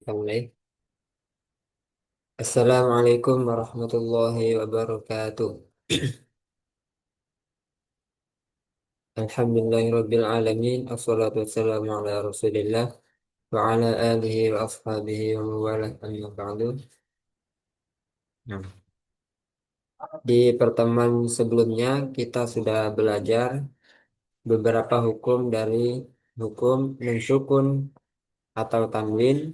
Mulai. Assalamualaikum warahmatullahi wabarakatuh. Alhamdulillahirabbil alamin. Assalatu wassalamu ala Rasulillah wa ala alihi wa ashabihi wa mawalah amma ba'du. Nah, di pertemuan sebelumnya kita sudah belajar beberapa hukum dari hukum mensukun atau tanwin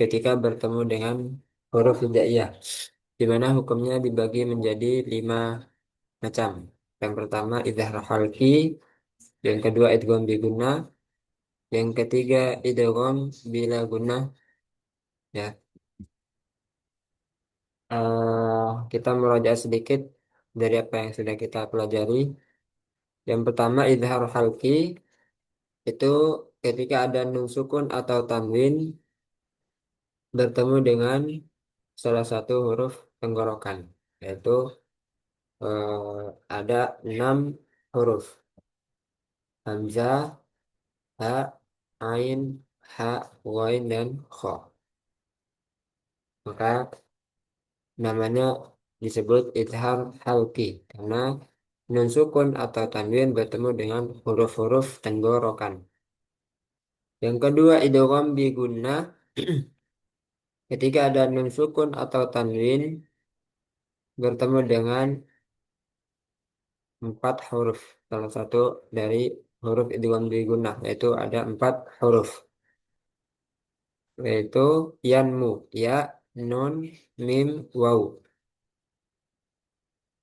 ketika bertemu dengan huruf hijaiyah, di mana hukumnya dibagi menjadi 5 macam. Yang pertama idhar halqi, yang kedua idgham bi gunnah, yang ketiga idgham bila gunnah. Ya, kita merajaah sedikit dari apa yang sudah kita pelajari. Yang pertama idhar halqi itu ketika ada nun sukun atau tanwin bertemu dengan salah satu huruf tenggorokan, yaitu ada 6 huruf: hamzah, ha, ain, ha, ghain, dan kha. Maka namanya disebut idhar halqi karena nun sukun atau tanwin bertemu dengan huruf-huruf tenggorokan. Yang kedua idgham bi gunnah, ketika ada nun sukun atau tanwin bertemu dengan 4 huruf, salah satu dari huruf idgham bi gunnah, yaitu ada 4 huruf, yaitu yanmu, ya, nun, mim, waw.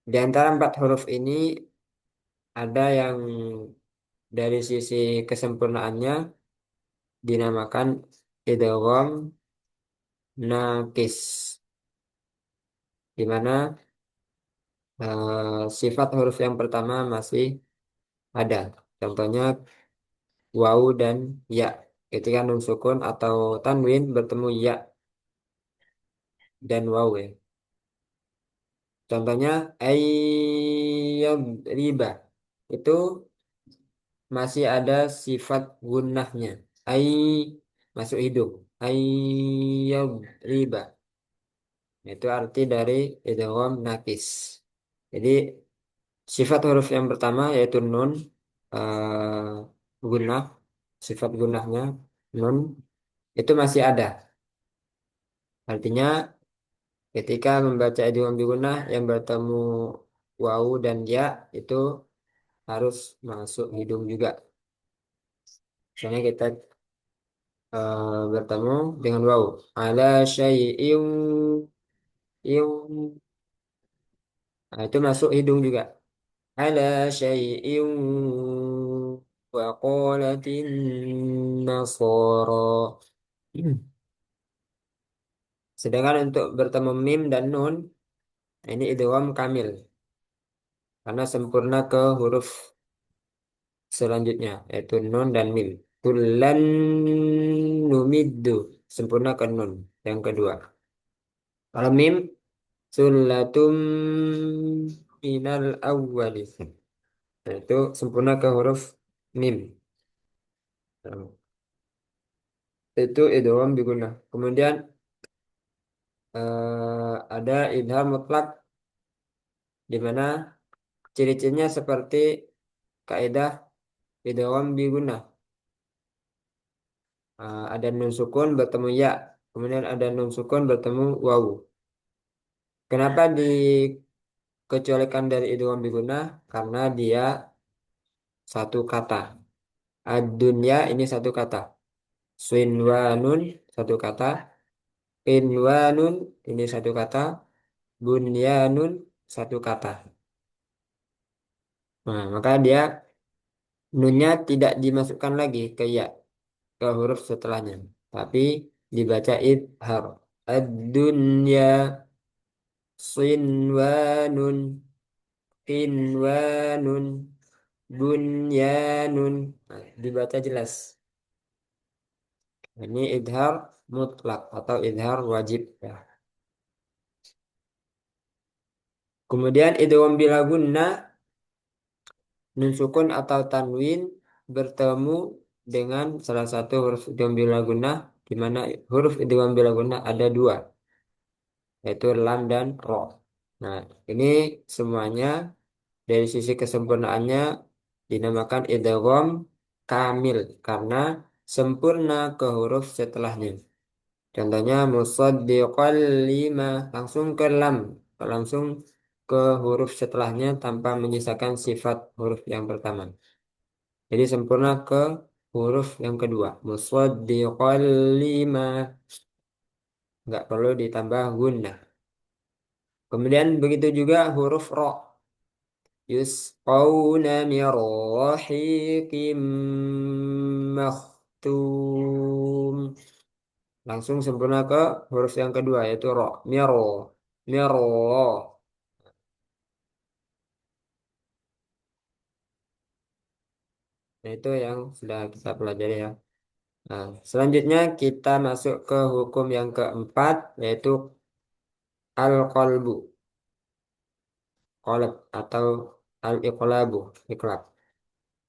Di antara 4 huruf ini ada yang dari sisi kesempurnaannya dinamakan idgham nakis, di mana sifat huruf yang pertama masih ada. Contohnya waw dan ya. Ketika nun sukun atau tanwin bertemu ya dan waw, ya. Contohnya ayyad riba, itu masih ada sifat gunnahnya. Ay, masuk hidung. Ayyad riba. Itu arti dari idgham nakis. Jadi sifat huruf yang pertama yaitu nun, gunnah, sifat gunnahnya nun itu masih ada. Artinya ketika membaca idgham bi gunnah yang bertemu waw dan ya itu harus masuk hidung juga. Misalnya kita bertemu dengan waw. Ala syai'in, iu. Nah, itu masuk hidung juga. Ala syai'in wa qalatin nasara. Sedangkan untuk bertemu mim dan nun, ini idgham kamil karena sempurna ke huruf selanjutnya, yaitu nun dan mim. Kullan numiddu, sempurna ke nun yang kedua. Kalau mim, sulatum minal awwali, itu sempurna ke huruf mim. Itu idgham bigunnah. Kemudian ada idhar mutlak, di mana ciri-cirinya seperti kaidah idgham bigunnah. Ada nun sukun bertemu ya, kemudian ada nun sukun bertemu wawu. Kenapa dikecualikan dari idgham bigunnah? Karena dia satu kata. Ad-dunya ini satu kata. Swinwanun satu kata. Inwanun ini satu kata. Bunyanun satu kata. Nah, maka dia nunnya tidak dimasukkan lagi ke ya, ke huruf setelahnya, tapi dibaca idhar. Ad-dunya sinwanun kinwanun bunyanun. Nah, dibaca jelas. Ini idhar mutlak atau idhar wajib, ya. Kemudian idgham bila gunnah, nun sukun atau tanwin bertemu dengan salah satu huruf idgham bila gunnah di mana huruf idgham bila gunnah ada dua, yaitu lam dan ro. Nah, ini semuanya dari sisi kesempurnaannya dinamakan idgham kamil karena sempurna ke huruf setelahnya. Contohnya musaddiqal lima langsung ke lam, langsung ke huruf setelahnya tanpa menyisakan sifat huruf yang pertama. Jadi sempurna ke huruf yang kedua. Musaddiqal lima nggak perlu ditambah gunnah. Kemudian begitu juga huruf ro. Yusqawna min rahiqim makhtum. Langsung sempurna ke huruf yang kedua yaitu ro. Miro. Miro. Nah, itu yang sudah kita pelajari ya. Nah, selanjutnya kita masuk ke hukum yang keempat yaitu al-qalbu. Qalb atau al-iqlabu. Iqlab.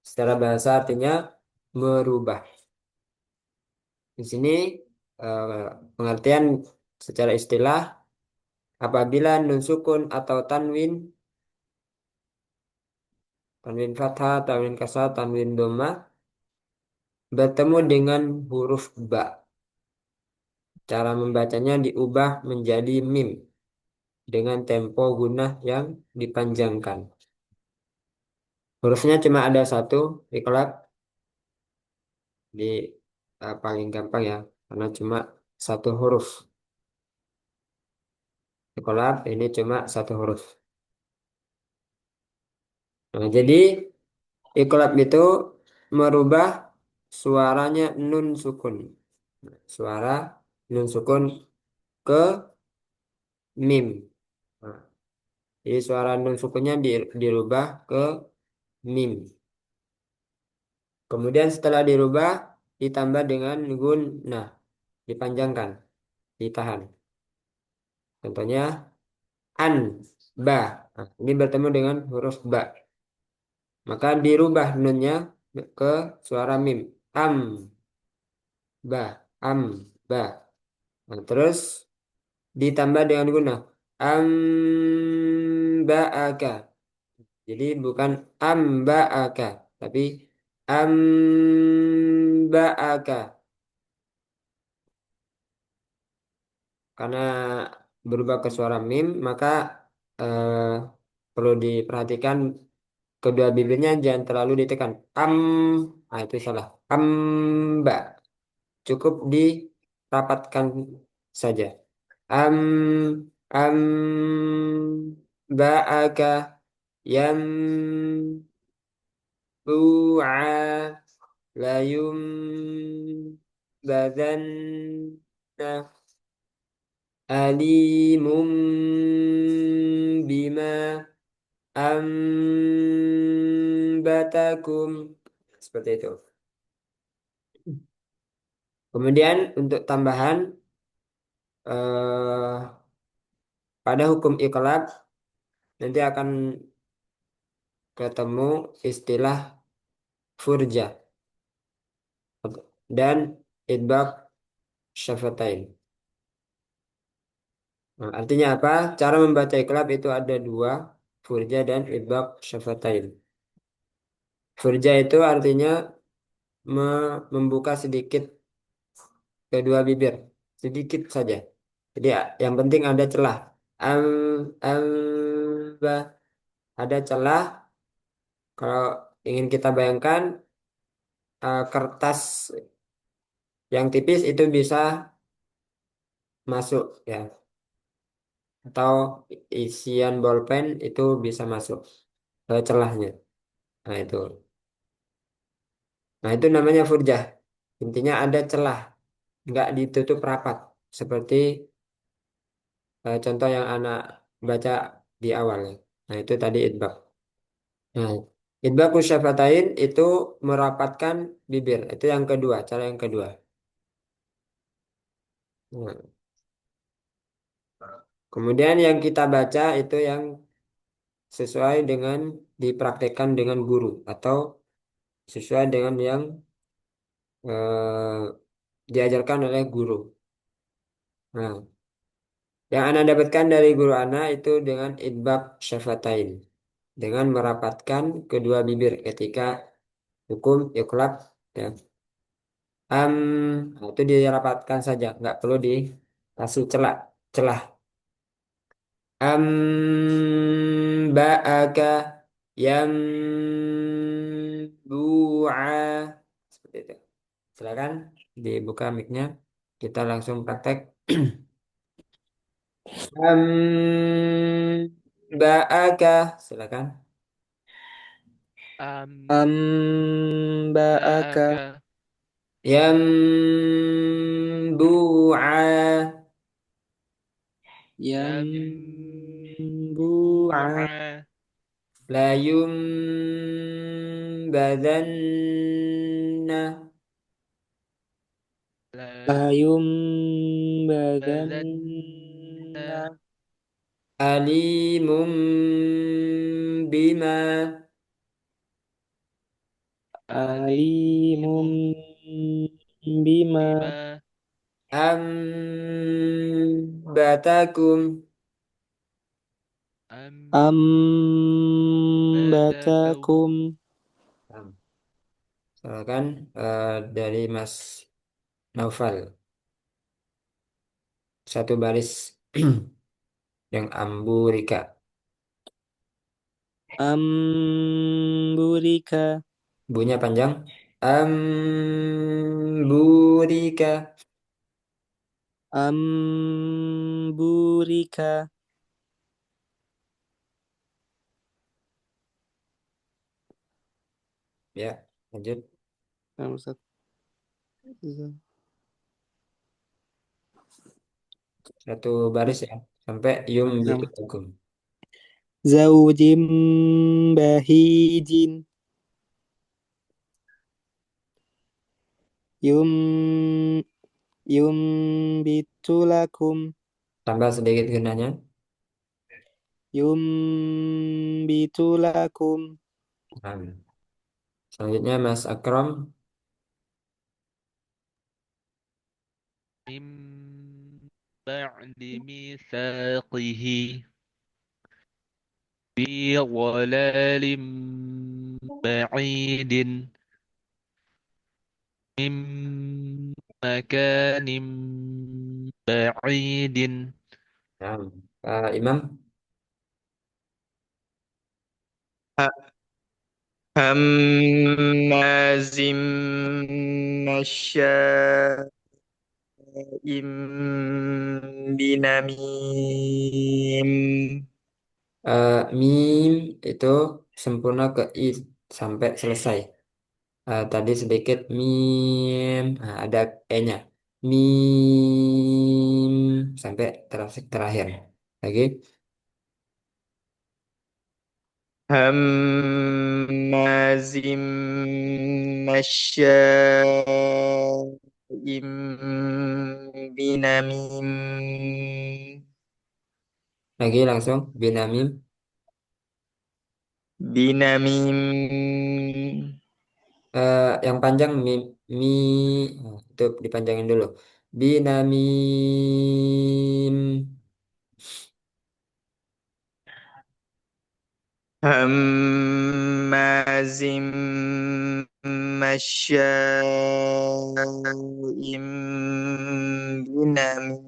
Secara bahasa artinya merubah. Di sini eh, pengertian secara istilah apabila nun sukun atau tanwin fathah, tanwin kasrah, tanwin doma bertemu dengan huruf ba. Cara membacanya diubah menjadi mim dengan tempo gunnah yang dipanjangkan. Hurufnya cuma ada satu, ikhlas di paling gampang ya, karena cuma satu huruf. Ikhlas ini cuma satu huruf. Nah, jadi ikhlas itu merubah suaranya nun sukun. Suara nun sukun ke mim. Nah, jadi suara nun sukunnya dirubah ke mim. Kemudian setelah dirubah ditambah dengan gunnah, dipanjangkan, ditahan. Contohnya an, ba. Nah, ini bertemu dengan huruf ba. Maka dirubah nunnya ke suara mim. Am, ba, am, ba. Nah, terus ditambah dengan gunnah. Am, ba, aga. Jadi bukan am, ba, aga. Tapi am, ba, aga. Karena berubah ke suara mim, maka eh, perlu diperhatikan kedua bibirnya jangan terlalu ditekan. Itu salah. Amba, cukup dirapatkan saja. Am, am, ba'aka, yam, bu'a, layum, badan, alimum, bima. Ambatakum seperti itu. Kemudian untuk tambahan eh, pada hukum iqlab nanti akan ketemu istilah furja dan idbaq syafatain. Nah, artinya apa? Cara membaca iqlab itu ada dua, furja dan idbaq syafatain. Furja itu artinya membuka sedikit kedua bibir, sedikit saja. Jadi yang penting ada celah. Am, am, ba. Ada celah. Kalau ingin kita bayangkan kertas yang tipis itu bisa masuk ya. Atau isian bolpen itu bisa masuk ke celahnya. Nah itu. Nah itu namanya furjah. Intinya ada celah, nggak ditutup rapat. Seperti contoh yang anak baca di awal. Nah itu tadi idbaq. Nah, idbaqus syafatain itu merapatkan bibir. Itu yang kedua, cara yang kedua. Nah, kemudian yang kita baca itu yang sesuai dengan dipraktekkan dengan guru atau sesuai dengan yang eh, diajarkan oleh guru. Nah, yang Anda dapatkan dari guru Anda itu dengan idbab syafatain. Dengan merapatkan kedua bibir ketika hukum iqlab ya. Am nah, itu dirapatkan saja, nggak perlu dikasih celah. Celah. Ba'aka yang bu'a. Seperti itu. Silakan dibuka mic-nya. Kita langsung praktek. Ba'aka. Silakan. Amba'aka Yang bu'a. yambu'a La badanna la layumbadanna yumbadanna alimun bima alimun alimun bima bima batakum. ambatakum ambatakum Silakan dari Mas Naufal satu baris yang amburika. amburika Bunyinya panjang. Amburika. amburika Ya, lanjut. Nah, Ustaz. Satu baris ya. Sampai yum Nah, bitakum. zaujim bahijin yum bitulakum Tambah sedikit gunanya. bitulakum Nah, selanjutnya Mas Akram. mim ba'di mithaqihi fi dhalalim ba'idin mim makanim ba'idin Nah, Pak Imam. همازم مشاء بنميم Mim itu sempurna ke i sampai selesai. Tadi sedikit mim, ada e-nya. Mim sampai terakhir. Lagi. هماز مشاء بنميم Lagi langsung binamim. بنميم Yang panjang mi itu dipanjangin dulu. Binamim. هماز مشاء بنميم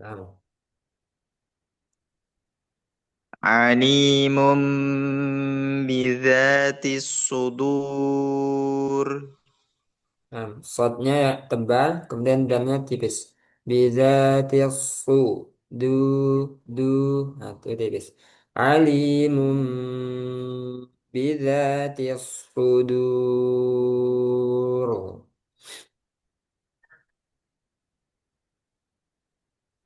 Nah, عليم بذات الصدور shotnya ya tebal, kemudian damnya tipis. Bisa tisu du du, nah itu tipis. Alimum bisa sudur.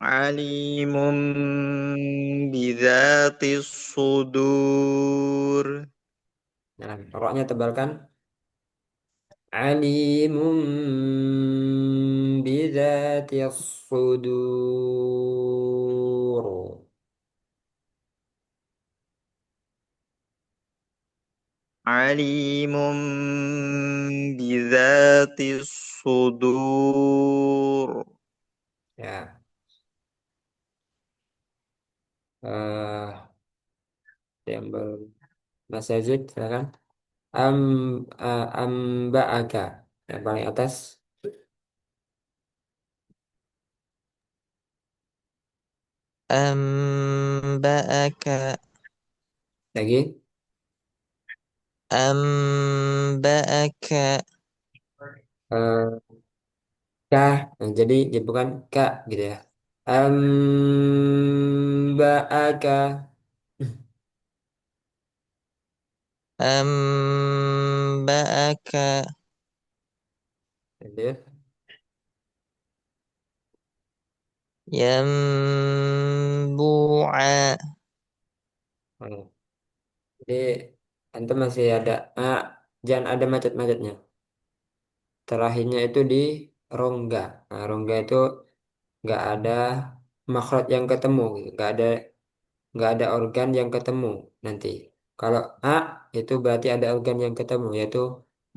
عليم بذات الصدور Nah, roknya tebalkan. Alimum bisa sudur. عليم لذات الصدور. Ya. eh yang belum Mas Yazid, silakan. Am Amba'aka yang paling atas أنبأك lagi. أنبأك eh Kah, nah, jadi bukan kak gitu ya. Amba'aka. أنبأك Lanjut. ينبوعا. Oh, jadi antum masih ada jangan ada macet-macetnya. Terakhirnya itu di rongga. Nah, rongga itu nggak ada makhraj yang ketemu, gitu. Nggak ada organ yang ketemu nanti. Kalau itu berarti ada organ yang ketemu, yaitu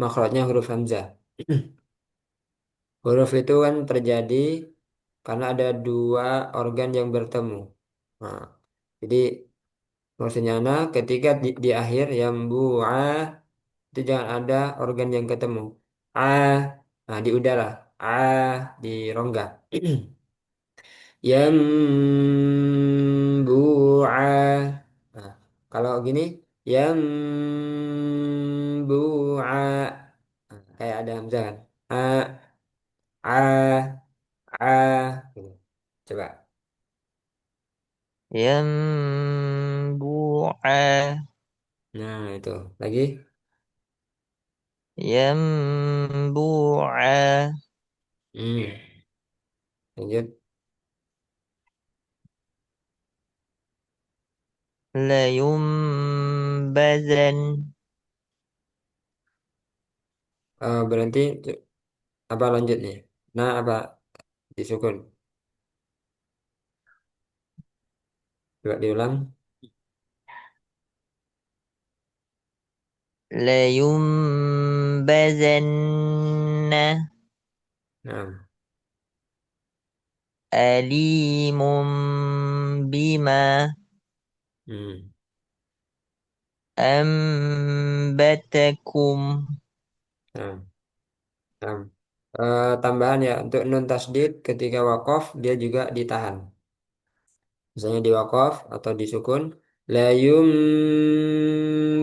makhrajnya huruf hamzah. Huruf itu kan terjadi karena ada dua organ yang bertemu. Nah, jadi maksudnya ketika di akhir yang itu jangan ada organ yang ketemu. A, nah di udara. A di rongga. Yang Nah, kalau gini yang kayak ada hamzah kan. A, A, A. Gitu. Coba. ينبوعا. Nah, itu. Lagi. ينبوعا. Hmm. Lanjut. لينبذن. Berarti apa lanjutnya? Nah, apa disukun? Coba diulang. لينبذن. Nah, أليم بما hmm. أنبتكم. Nah, nah. Tambahan ya untuk nun tasdid ketika wakof dia juga ditahan. Misalnya di wakof atau disukun la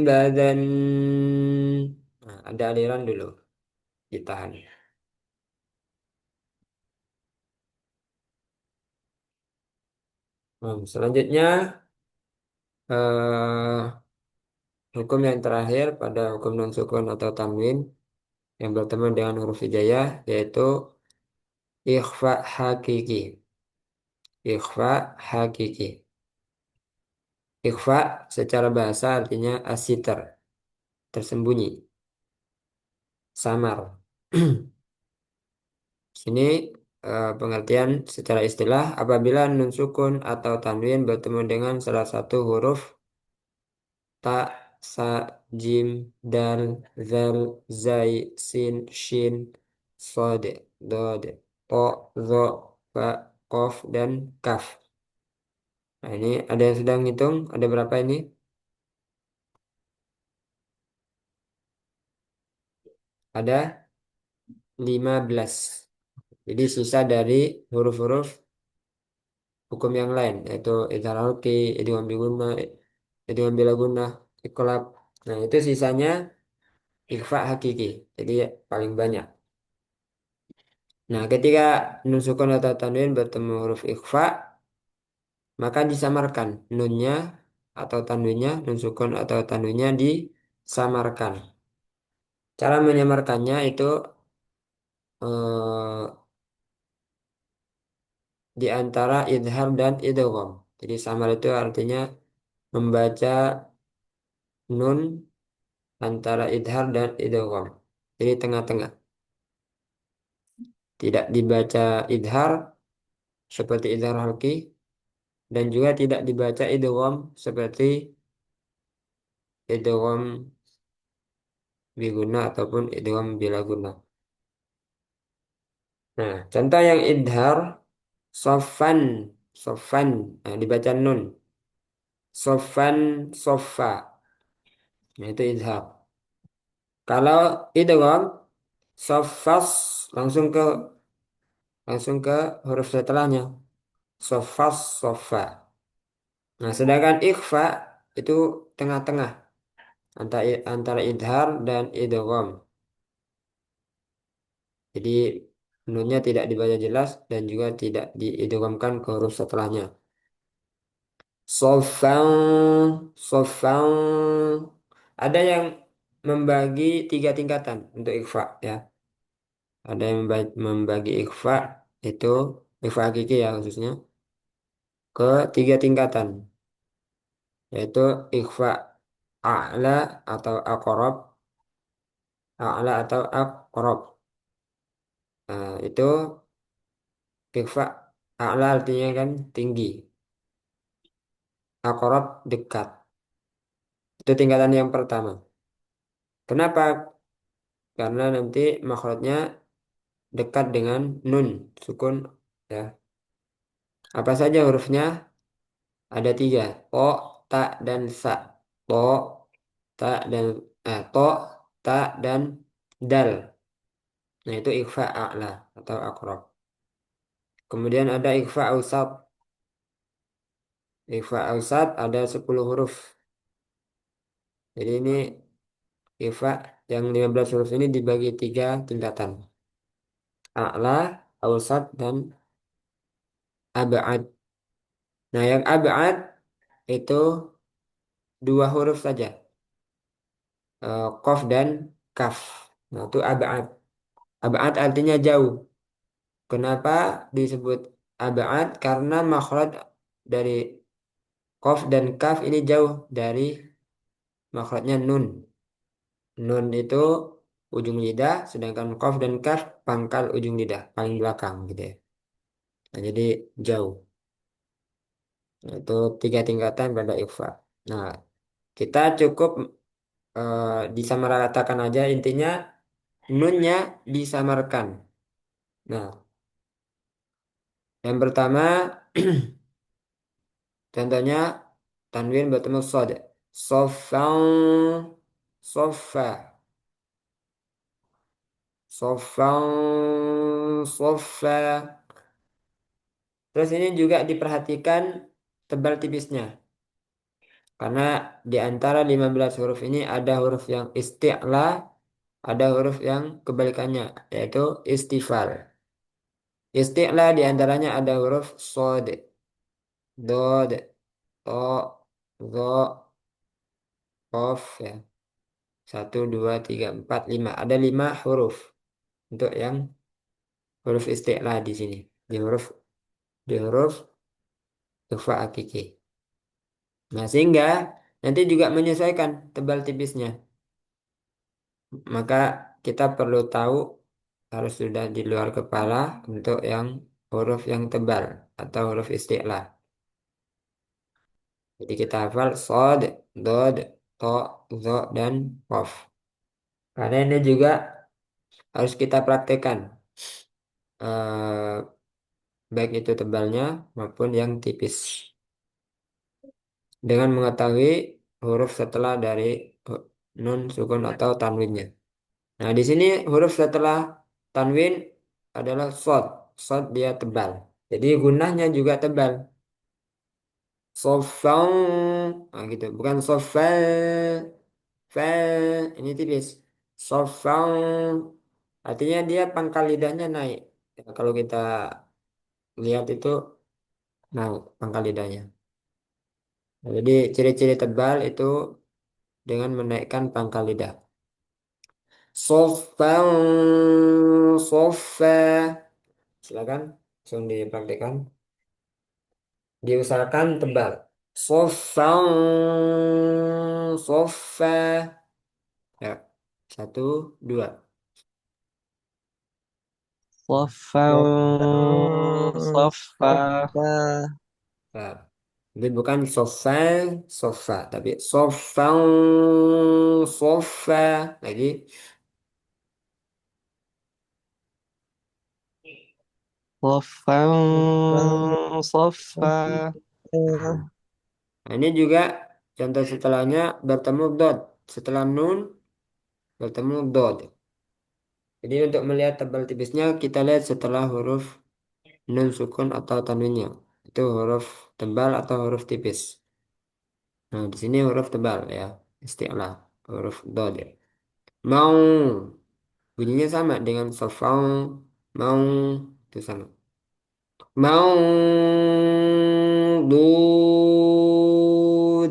badan. Nah, ada aliran dulu ditahan. Selanjutnya eh, hukum yang terakhir pada hukum non sukun atau tanwin yang bertemu dengan huruf hijaiyah yaitu ikhfa hakiki. Ikhfa hakiki. Ikhfa secara bahasa artinya asiter, tersembunyi, samar. Sini pengertian secara istilah apabila nun sukun atau tanwin bertemu dengan salah satu huruf ta, sa, jim, dal, zal, zai, sin, shin, sod, dod, to, zo, fa, kof, dan kaf. Nah, ini ada yang sedang hitung, ada berapa ini? Ada 15. Jadi sisa dari huruf-huruf hukum yang lain, yaitu idhar halki, idgham biguna, idgham bila gunnah, iqlab. Nah, itu sisanya ikhfa hakiki. Jadi paling banyak. Nah, ketika nun sukun atau tanwin bertemu huruf ikhfa, maka disamarkan nunnya atau tanwinnya, nun sukun atau tanwinnya disamarkan. Cara menyamarkannya itu eh, di antara idhar dan idgham. Jadi samar itu artinya membaca nun antara idhar dan idgham. Jadi tengah-tengah. Tidak dibaca idhar seperti idhar halki dan juga tidak dibaca idgham seperti idgham biguna ataupun idgham bila guna. Nah, contoh yang idhar sofan, sofan, nah, dibaca nun, sofan, sofa, nah itu idhar. Kalau idgham sofas langsung ke huruf setelahnya, sofas, sofa. Nah, sedangkan ikhfa itu tengah-tengah antara idhar dan idgham. Jadi nunnya tidak dibaca jelas dan juga tidak diidghamkan ke huruf setelahnya. Sofang, sofang. Ada yang membagi 3 tingkatan untuk ikhfa ya. Ada yang membagi ikhfa itu ikhfa hakiki ya khususnya ke 3 tingkatan, yaitu ikhfa a'la atau aqrab, a'la atau aqrab. Nah, itu ikhfa a'la artinya kan tinggi, aqrab dekat. Itu tingkatan yang pertama. Kenapa? Karena nanti makhrajnya dekat dengan nun, sukun ya. Apa saja hurufnya? Ada 3. To, ta, dan sa. To, ta, dan to, ta, dan dal. Nah itu ikhfa a'la atau aqrab. Kemudian ada ikhfa ausat. Ikhfa ausat ada 10 huruf. Jadi ini ikhfa yang 15 huruf ini dibagi 3 tingkatan. A'la, ausat, dan ab'ad. Nah yang ab'ad itu 2 huruf saja. Qaf dan kaf. Nah itu ab'ad. Ab'ad artinya jauh. Kenapa disebut ab'ad? Karena makhraj dari qaf dan kaf ini jauh dari makhrajnya nun. Nun itu ujung lidah, sedangkan qaf dan kaf pangkal ujung lidah, paling belakang gitu ya. Nah, jadi jauh. Nah, itu 3 tingkatan pada ikhfa. Nah, kita cukup disamaratakan aja intinya nunnya disamarkan. Nah, yang pertama contohnya tanwin bertemu sod. Sofang, sofa, sofang, sofa. Terus ini juga diperhatikan tebal tipisnya. Karena di antara 15 huruf ini ada huruf yang isti'la, ada huruf yang kebalikannya, yaitu istifal. Isti'la di antaranya ada huruf sod, dod, to, zo, kof, ya. 1, 2, 3, 4, 5. Ada 5 huruf untuk yang huruf isti'la di sini. Di huruf ikhfa hakiki. Nah, sehingga nanti juga menyesuaikan tebal tipisnya. Maka kita perlu tahu harus sudah di luar kepala untuk yang huruf yang tebal atau huruf isti'la. Jadi kita hafal sod, dod, to, zo, dan qaf. Karena ini juga harus kita praktekkan. eh, Baik itu tebalnya maupun yang tipis. Dengan mengetahui huruf setelah dari nun, sukun, atau tanwinnya. Nah, di sini huruf setelah tanwin adalah shad. Shad dia tebal. Jadi gunahnya juga tebal. Sofang, nah gitu. Bukan sofa, fa, ini tipis. Sofang, artinya dia pangkal lidahnya naik. Ya, kalau kita lihat itu naik pangkal lidahnya. Nah, jadi ciri-ciri tebal itu dengan menaikkan pangkal lidah. Sofang, sofa. Silakan langsung dipraktikkan. Diusahakan tebal. Sofang, sofa. Ya, 1, 2. Sofan, sofa. Sofa. Nah, Jadi bukan sofa, sofa, tapi sofa, sofa. Lagi. Soffan Soffa. Nah, ini juga contoh setelahnya bertemu dot. Setelah nun bertemu dot. Jadi untuk melihat tebal tipisnya kita lihat setelah huruf nun sukun atau tanwinnya. Itu huruf tebal atau huruf tipis. Nah, di sini huruf tebal ya. Isti'lah. Huruf dot ya. Mau. Bunyinya sama dengan sofau. Mau. Itu sama. Mau.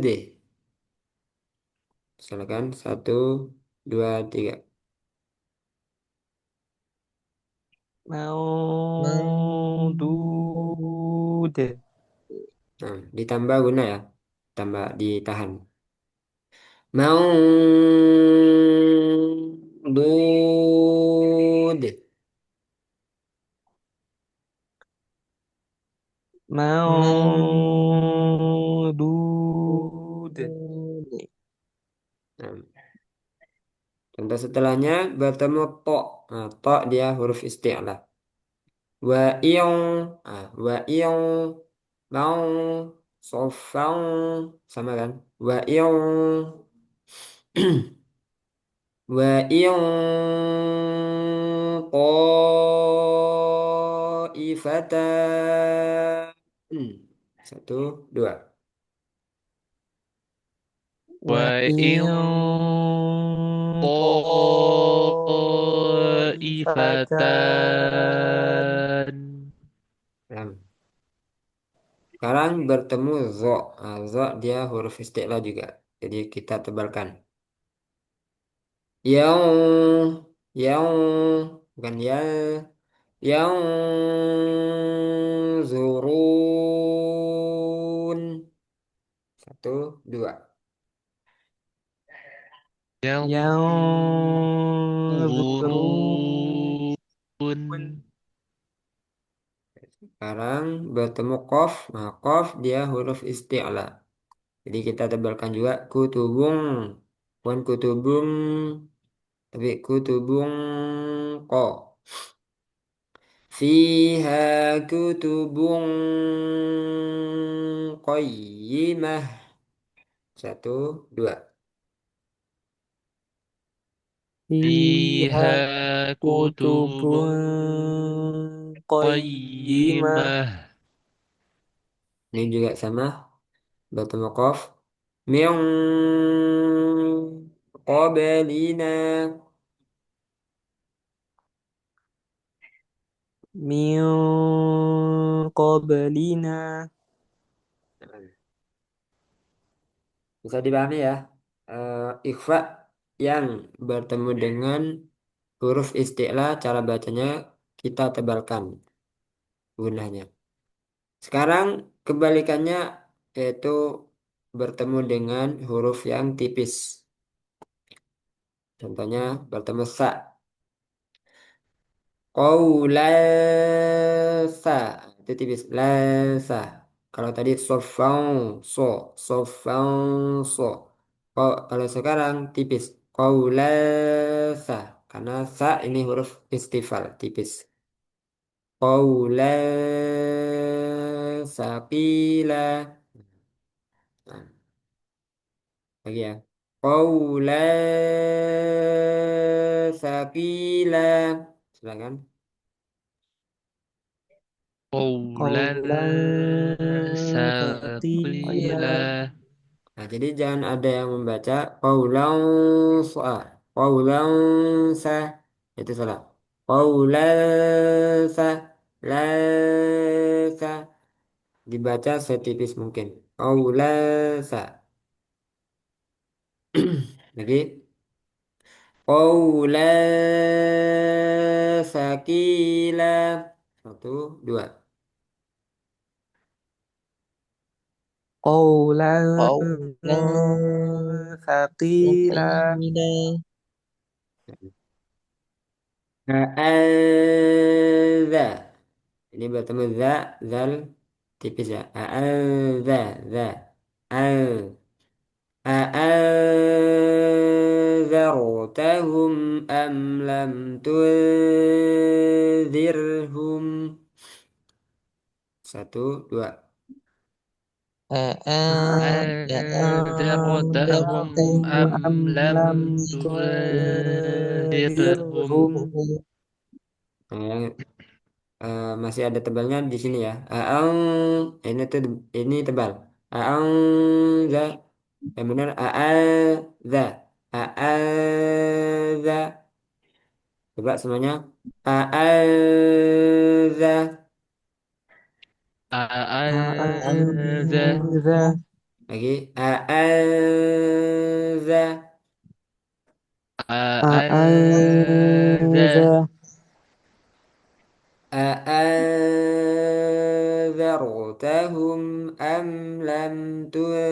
Deh. Silakan. Satu, dua, tiga. Maudud. Nah, ditambah guna ya. Tambah ditahan. Mau. Dud. Maudud. Nah, contoh setelahnya bertemu to. Nah, to dia huruf isti'lah. Wa iyong. Nah, wa iyong. Mau. Sofang. Sama kan? Wa iyong. Wa iyong. Ifatan. Satu, dua. Wa وإن in taifatan. طائفتان Nah, sekarang bertemu zo. Nah, zo dia huruf isti'la juga. Jadi kita tebalkan. Yang bukan ya. Yang zurun. Satu, dua. Yanzurun. ينظرون Sekarang bertemu kof. Nah, kof dia huruf isti'la. Jadi kita tebalkan juga kutubung. Bukan kutubung. Tapi kutubung ko. Fiha kutubun qayyimah. Satu, dua. Fiha فيها كتب kutubun qayyimah. قيمة Ini juga sama. Bertemu qaf. Min qablina. Min qablina. Bisa dipahami ya. Ikhfa yang bertemu dengan huruf isti'la cara bacanya kita tebalkan gunanya. Sekarang kebalikannya yaitu bertemu dengan huruf yang tipis. Contohnya bertemu sa. Qaulasa. Itu tipis. Lasa. Kalau tadi sofang so. Sofang so. Kalau sekarang tipis. Qaulasa. Karena sa ini huruf istifal. Tipis. Qaulasa qila. Nah, lagi ya. Sakila. Silakan. قولا Qawlan thaqila. ثقيلا Nah, jadi jangan ada yang membaca qaulan sa. Qaulan sa. Itu salah. Qaulan sa. La sa. Dibaca setipis mungkin. Qaulan sa. Lagi. Qaulan sakila. Satu, dua. Qawlan قولا thaqila. ثقيلا Ha'adza. Ini bertemu za, zal. tipis ya. Za. Al. أأنذرتهم أم لم تنذرهم. Satu, dua. أأنذرتهم أأنذرتهم أم أم لم لم تنذرهم تنذرهم Nah, masih ada tebalnya di sini ya. Ini tuh ini tebal. Aang za yang benar za za. Coba semuanya. Za أأنذر أأنذر lagi. Za أأنذر أأنذر أأنذرتهم أم لم تنذرهم.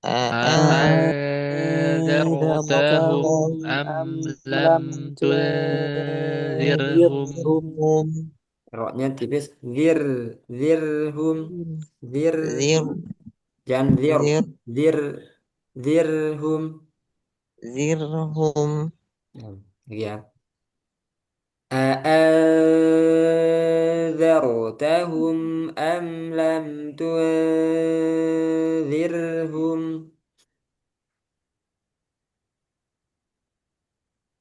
أأنذرتهم أأنذرتهم أم أم لم لم تنذرهم تنذرهم Roknya tipis. Zirhum. Zir, Zir, jangan zir. zir, Zir, zirhum. zirhum. Nah, lagi ya. أأنذرتهم أم لم تنذرهم.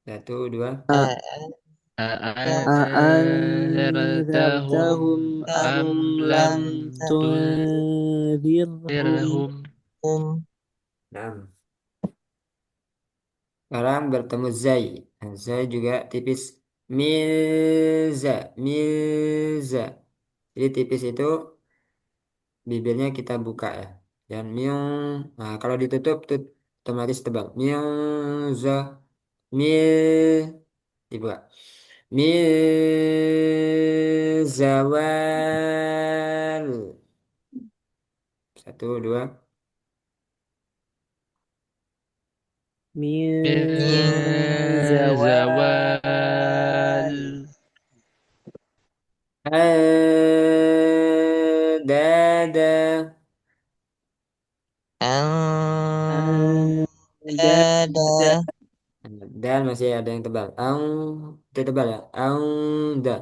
Satu, dua. أأنذرتهم أأنذرتهم أم أم لم لم تنذرهم تنذرهم Nah, sekarang bertemu zai. Nah, zai juga tipis. Milza, milza. Jadi tipis itu bibirnya kita buka ya. Dan nah kalau ditutup tuh otomatis tebal. Milza, mil, dibuka. Mizawal. Satu, dua. من من زوال زوال Dada. أندادا Andada, Dan masih ada yang tebal. Itu tebal ya. Da.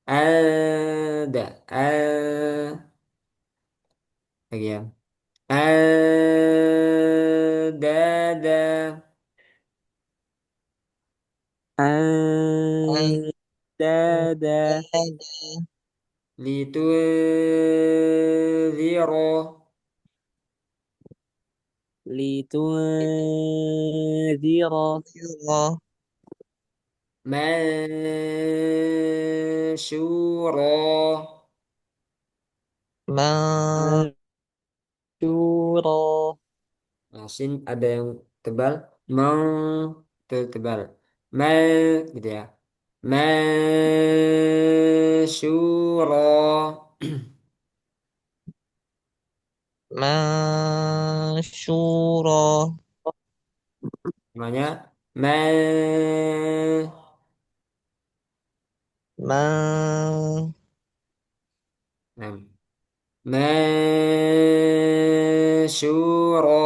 Ada. Lagi ya. Dada. أندادا andada, Litunziro. لتنذر zira, Mansyuro. man, منشورا Nah, sin ada yang tebal. Mau tebal. Ma gitu ya. Masyuro. mansyura, Namanya ma man, nah, masyuro.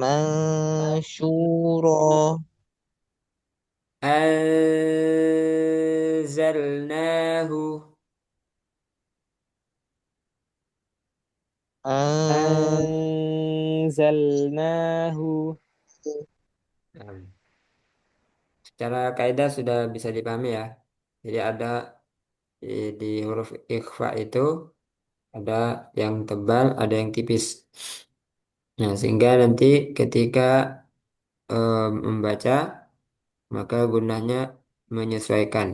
mansyura, Anzalnahu. an, أنزلناه Nah, secara kaidah sudah bisa dipahami ya. Jadi ada di huruf ikhfa itu ada yang tebal, ada yang tipis. Nah, sehingga nanti ketika membaca maka gunanya menyesuaikan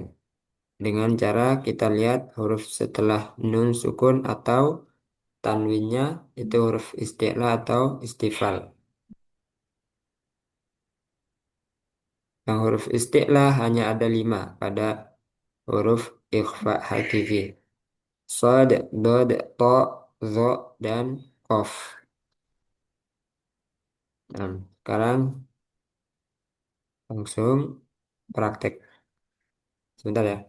dengan cara kita lihat huruf setelah nun sukun atau tanwinnya itu huruf isti'la atau istifal. Yang huruf isti'la hanya ada 5 pada huruf ikhfa hakiki. Shad, dod, to, zo, dan qaf. Nah, sekarang Langsung praktek. Sebentar ya.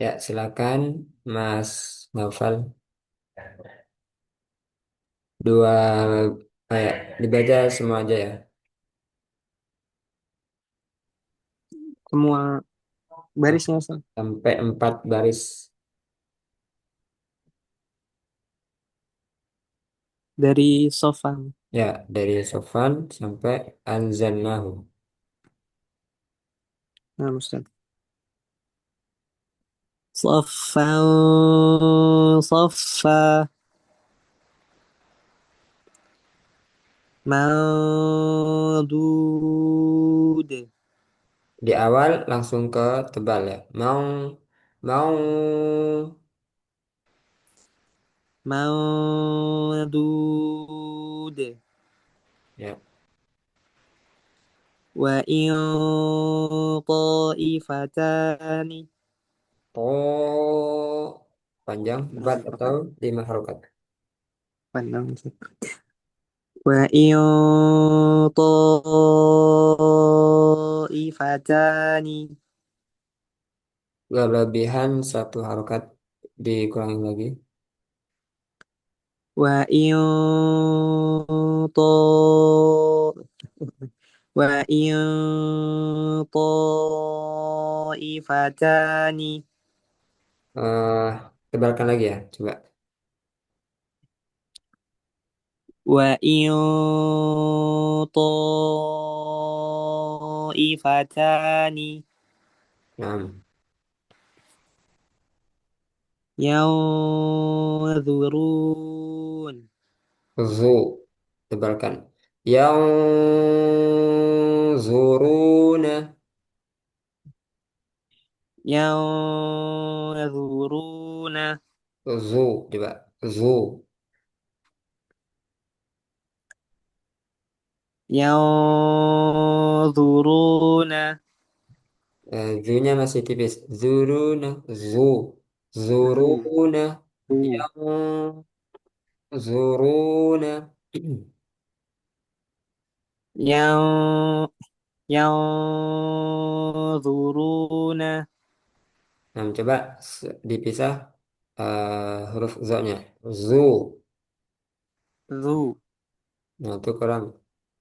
Ya, silakan Mas Naufal. Dua, kayak dibaca semua aja ya. Semua barisnya Ustaz. Sampai 4 baris. Dari Sofan. Ya, dari Sofan sampai Anzalnahu. Nah, Ustaz. صفا صفا مردود Di awal langsung ke tebal ya. Mau مردود ya. وإن طائفتان To panjang 4 atau 5 harokat. pandang Ustaz. وإن طائفتان Kelebihan 1 harokat dikurangi lagi. وإن طا وإن طائفتان eh Tebalkan lagi ya, coba. وإن طائفتان Nah, ينظرون zu tebalkan. Yang zuruna ينظرون zu coba zu ينظرون zunya masih tipis. Zuruna zu ذو zuruna ذو yang zuruna. ين- ينظرون Nah, coba dipisah huruf zo-nya. Zu. ذو Nah, itu kurang.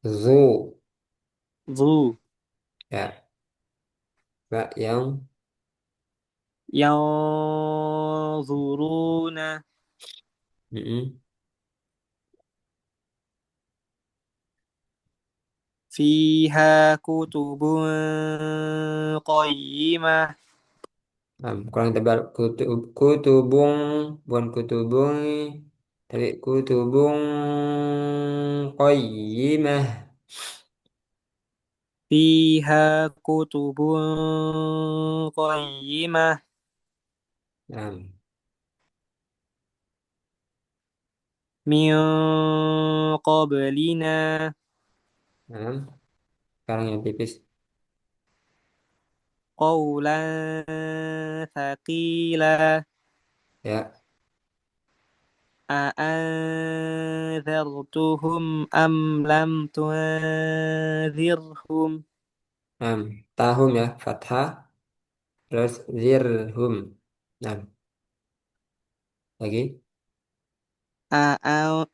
Zu. ذو Ya, coba yang ينظرون mm-mm. فيها كتب قيمة Nah, kurang tebal. Kutubung, bukan kutubung, tapi kutubung qayyimah. فيها كتب قيمة Nah, من قبلنا nah, sekarang yang tipis. قولا ثقيلا Ya, أأنذرتهم أم لم تنذرهم nah, tahum ya, fathah, terus zirhum. Nah, lagi. أأ-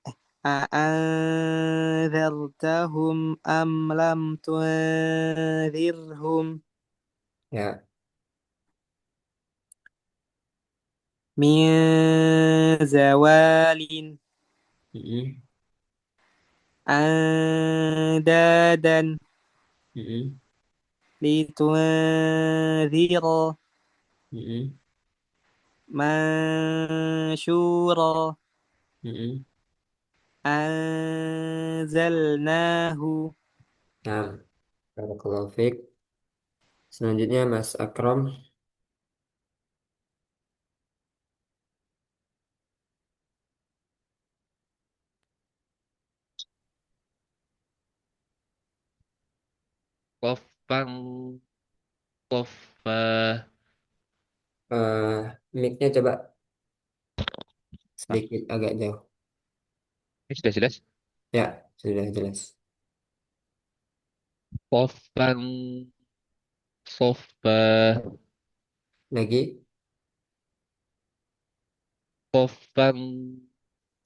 أأنذرتهم أم لم تنذرهم Ya, من زوال mm-mm, أندادا mm-mm, لتنذر mm-mm, منشورا Mm-mm. Anzalnahu. Nah, barakallahu fiik. Selanjutnya Mas Akram. Soffan. Soffa. Mic-nya coba sedikit agak jauh. Ini sudah jelas. Ya, sudah jelas. Soffan. Soffa. Lagi. Soffan.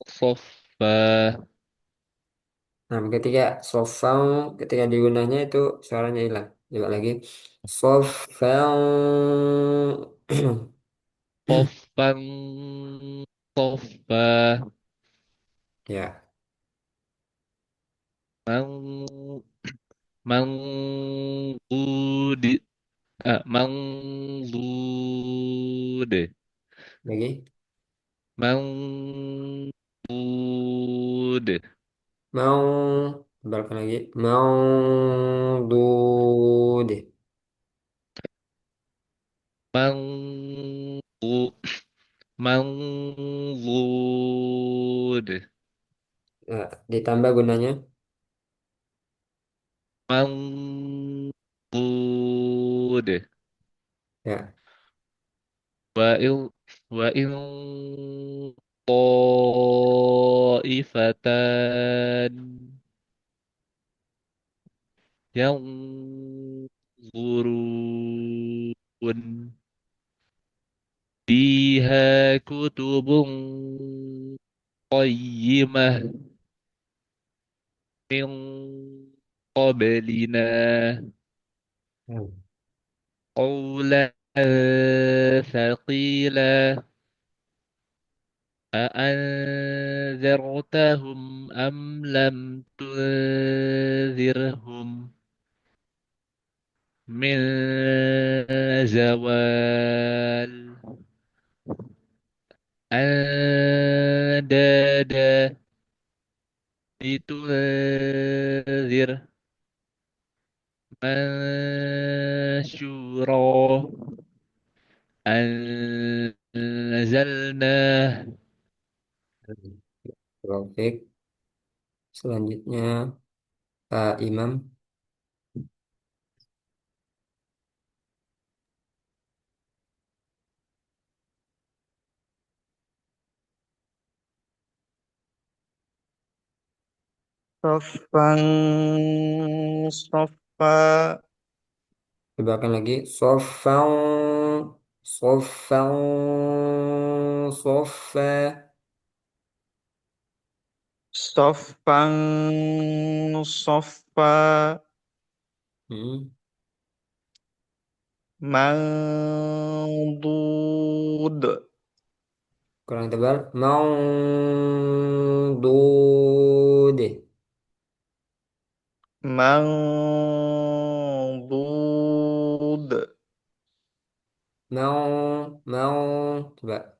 Soffa. Nah, ketika sofang, ketika digunanya itu suaranya hilang. Coba lagi. Sofang. Soffan. Soffa. Ya, Mang. Mangudi. Mangdude. lagi. Mangdude. Mau, tebalkan lagi. Mau dud. Mangdu. Mangdude. Nah, ditambah gunanya. Mangdude. Ya, Wa'il. Wa'il. Ta'ifatan. ينظرون فيها كتب قيمة من قبلنا hmm. قولا ثقيلا أأنذرتهم أم لم تنذرهم من زوال أندادا لتنذر من شورى أنزلناه. Taufik. Selanjutnya Pak Imam. Soffan Soffa. Tebalkan lagi. Sofang. Sofang. Sofa. Soffan Soffa. Hmm. Mangdud. Kurang tebal. Mau dud. Mangdud. Mau. Coba.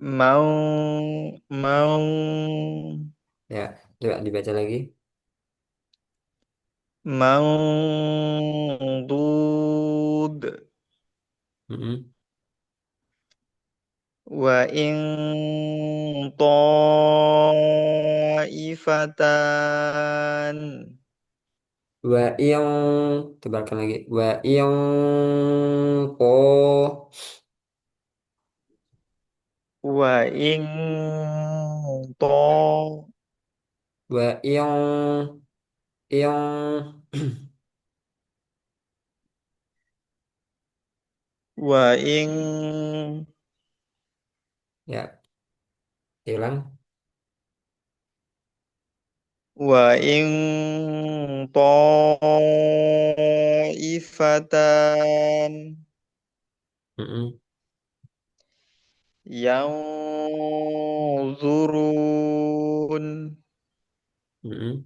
Mau. Ya, coba dibaca lagi. Mangdud. Hmm. Wa in ta'ifatan. Wa yang tebalkan lagi. Wa yang ko. Wa in ta. Wa yang Wa in ya hilang. Wa in ta'ifatan Mm-mm. yanzurun Mm-mm.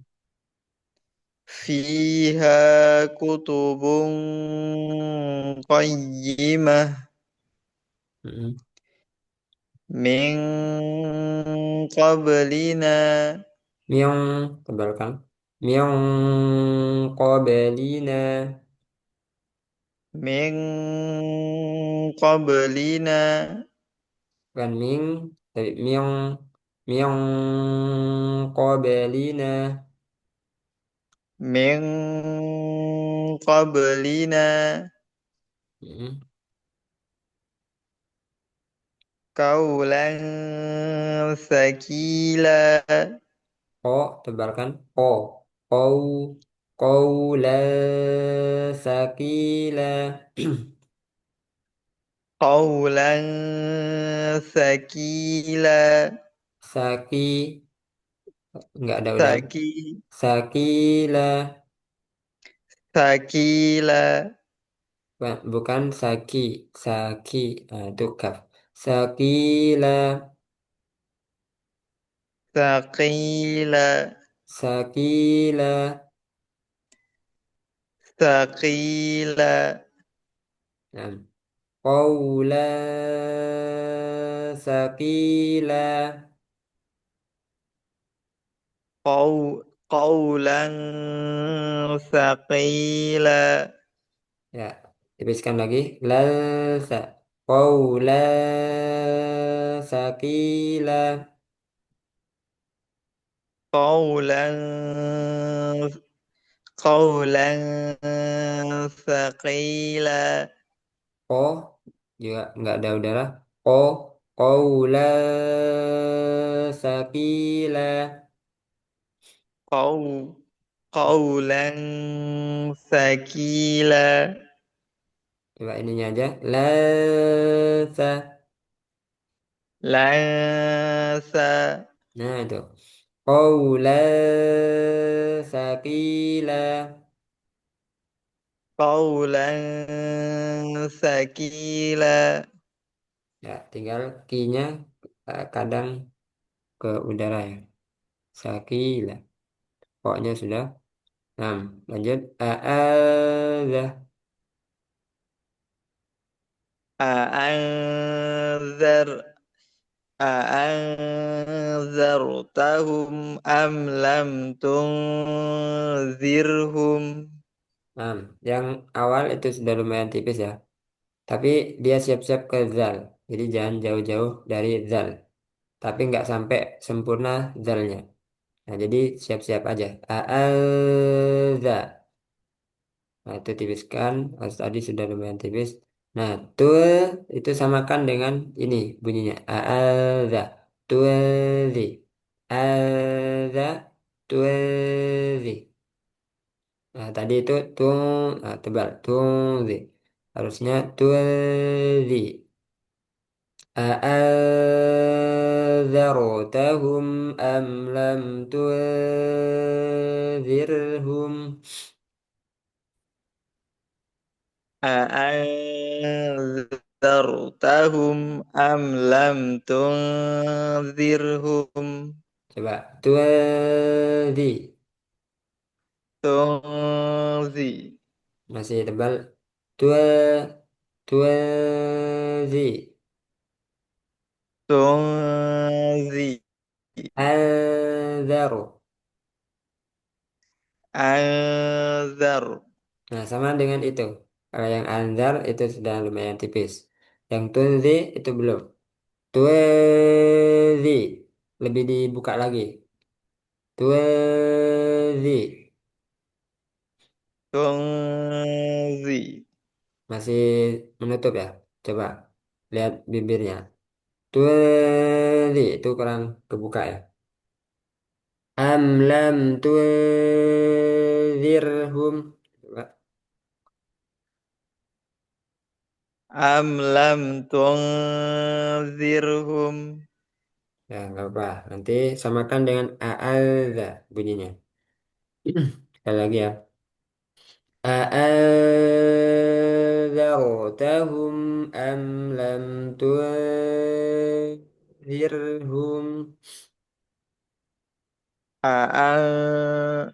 fiha kutubun qayyimah Mm-mm. min qablina Miong, tebalkan. Miong qablina. min qablina Bukan ming, tapi miong. Miong qablina. min qablina Mm. qawlan sakila Ko, tebalkan. Ko. Kau. Qaula sakila. qawlan sakila Saki, nggak ada udara. saki Sakila. sakila Bukan saki. Saki. Nah, itu kaf. Sakila. sakila Sakila. sakila Nah, qaula sakila. qawlan sakila Ya, tipiskan lagi. Lalsa. Qaula sakila. qawlan qawlan sakila Ko juga nggak ada udara. Ko qaula sakila. qaw qawlan sakila Coba ininya aja. Lalsa. lansa Nah, itu. Qaula sakila. qawlan sakila Ya, tinggal kinya kadang ke udara ya. Sakila. Pokoknya sudah. Nah, lanjut. A'adha. a'anzar a'anzartahum am lam tunzirhum Nah, yang awal itu sudah lumayan tipis ya. Tapi dia siap-siap ke zal. Jadi jangan jauh-jauh dari zal. Tapi nggak sampai sempurna zalnya. Nah, jadi siap-siap aja. A'adha. Nah, itu tipiskan. Tadi sudah lumayan tipis. Nah, tul itu samakan dengan ini bunyinya. A'adha. Tuzi. Adha. Tuzi. Nah, tadi itu tung, nah, tebal. Tuzi. Harusnya tuzi. أأنذرتهم أم لم تنذرهم a'anzartahum am lam tunzirhum coba tuadhi tunzi masih tebal tua tuadhi tunzi anzaru. anzar Nah, sama dengan itu. Kalau yang anzar itu sudah lumayan tipis. Yang tunzi itu belum. Tuadhi lebih dibuka lagi. Tuadhi tunzi masih menutup ya. Coba lihat bibirnya. Tuadhi itu kurang kebuka ya. Am lam tunzirhum. Coba. am lam tunzirhum Ya, nggak apa. Nanti samakan dengan a'adza bunyinya. Sekali lagi ya. أأنذرتهم أم لم تنذرهم a'an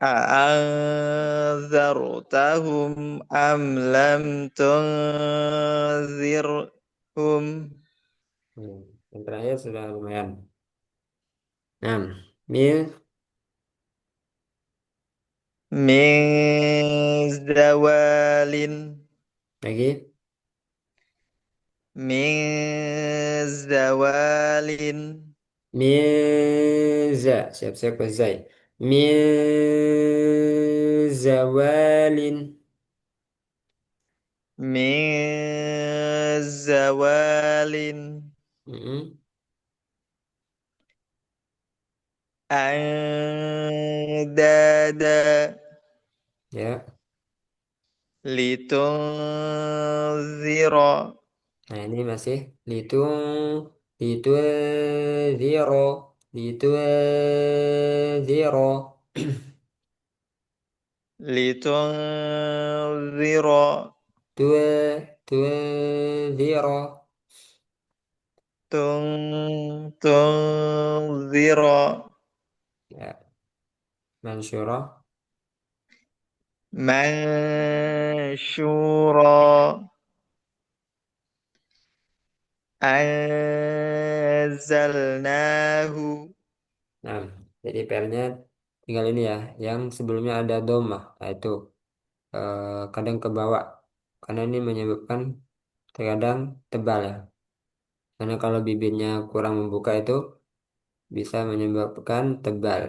a'anzartahum am lam tunzirhum Yang terakhir sudah lumayan. Nah, mil Min zawalin. lagi. Min zawalin. Miza, siap-siap ke zai. Mizawalin. Min zawalin. Mm-mm. Andada. Ya, Litunzira. nah ini masih litu zero, litu zero, Litunzira. tu tu zero. Tunzira. Ya, mansyurah. Mansyura. Anzalnahu. Nah, jadi PR-nya tinggal ini ya, yang sebelumnya ada domah, nah itu kadang ke bawah, karena ini menyebabkan terkadang tebal ya. Karena kalau bibirnya kurang membuka itu bisa menyebabkan tebal.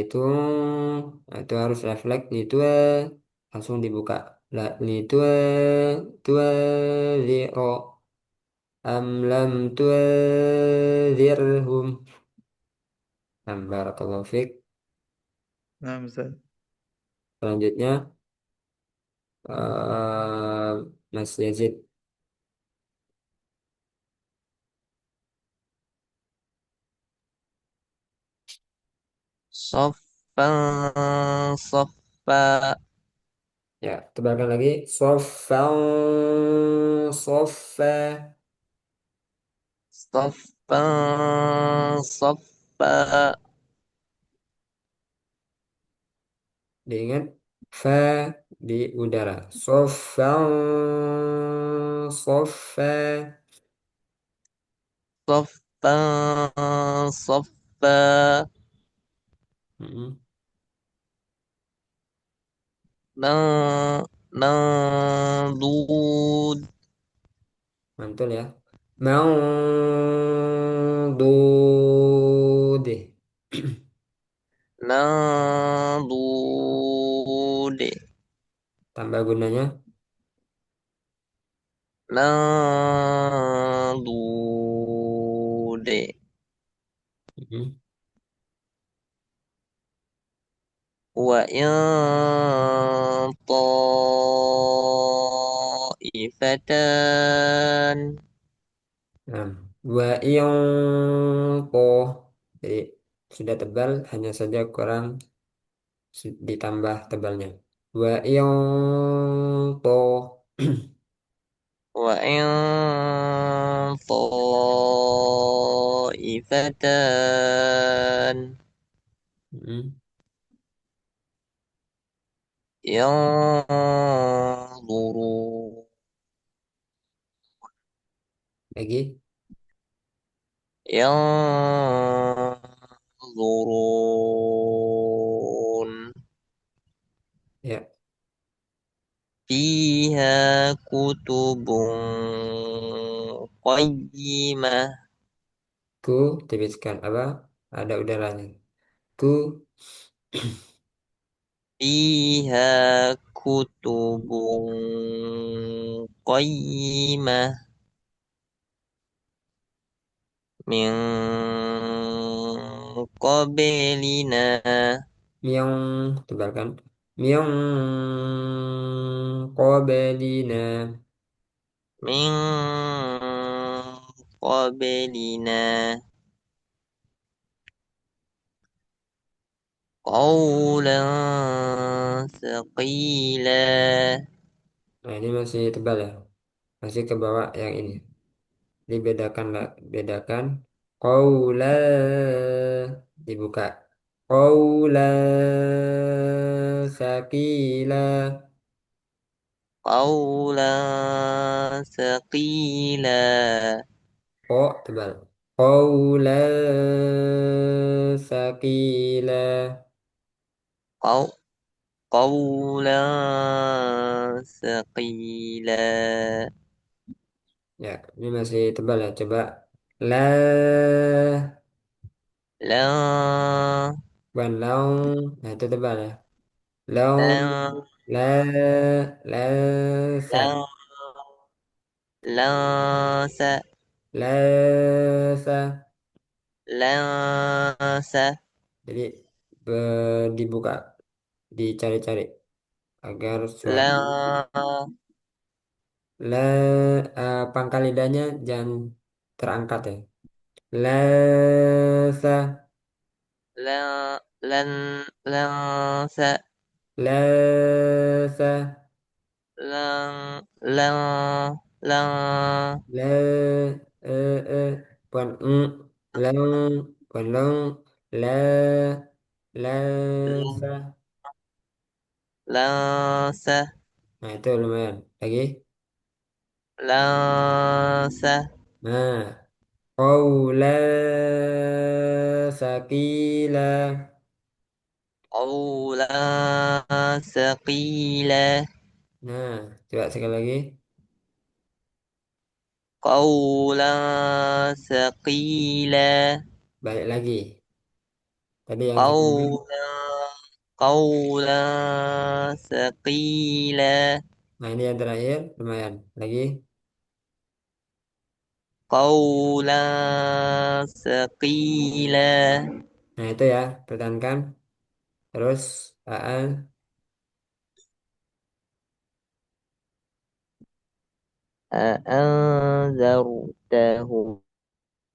Itu, nah, itu harus refleks itu langsung dibuka. Itu tu zero am lam zirhum. Nah, barakallahu fiik. Nah, Ustaz. Selanjutnya Mas Yazid. Soffan soffa. Ya, tebalkan lagi. Soffan soffa. Soffan soffa. Diingat fa di udara. Soffan soffa. Soffan soffa. Mm-mm. Nan Nandud. Mantul ya. Mangdud. Nandud. Tambah gunanya. Nandud. Mm-mm. Wa in ta'ifatan. Nah, wa yang toh. Jadi sudah tebal, hanya saja kurang ditambah tebalnya. Wa yang toh. وإن طائفتان Mm-mm. ينظروا Lagi. ينظرون Ya, فيها كتب قيمة ku tipiskan apa? Ada udaranya. Ku فيها كتب قيمة من قبلنا miong tebalkan. Miong qabelina. من قبلنا قولا ثقيلا Nah, ini masih tebal ya. Masih ke bawah yang ini. Dibedakan lah, bedakan. Qaula dibuka. Qaula sakila. قولا ثقيلا ko tebal. Qawlan sakila. قو قولا ثقيلا Ya, ini masih tebal ya. Coba la لا bukan laung. Nah, itu tebal ya. Laung لا la la sa لا لا la sa. لا Jadi dibuka, dicari-cari agar suara لا la pangkal lidahnya jangan terangkat ya. La sa لا لن لا la sa لا لا لا la bukan lang bukan lang la la sa. لا Nah itu lumayan lagi. لا Nah qaula sakila. قولا ثقيلا Nah coba sekali lagi. قولا ثقيلا Balik lagi. Tadi yang sebelumnya. قولا قولا ثقيلا Nah ini yang terakhir lumayan lagi. قولا ثقيلا Nah itu ya pertahankan. Terus أأنذرتهم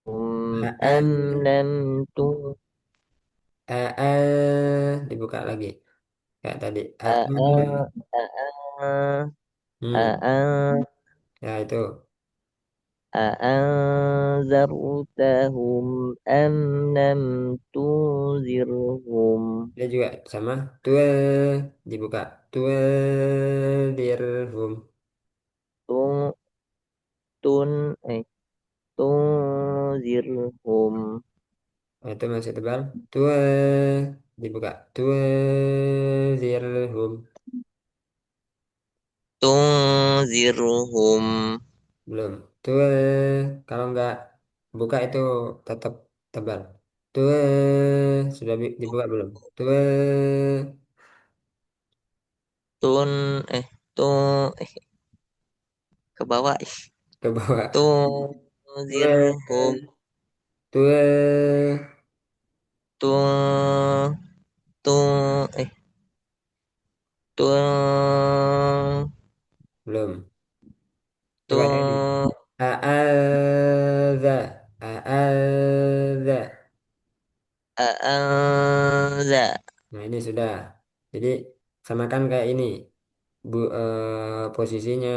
أم aa لم تنذرهم dibuka lagi kayak tadi. أأ- أأ- Hmm, أأن- ya itu. أأنذرتهم أم لم تنذرهم Dia juga sama. Tua dibuka. Tua dirhum. تن تن eh, تنذرهم Nah, itu masih tebal. Tua dibuka. Tua dirhum. تنذرهم Belum. Tua kalau nggak buka itu tetap tebal. Tua sudah dibuka belum? Tua tun eh tun ke bawah ke bawah. Tua tunzirhum tua tun tun tun belum. Coba lagi. tun A'adza. A'adza. a'anza Nah, ini sudah. Jadi samakan kayak ini. Posisinya,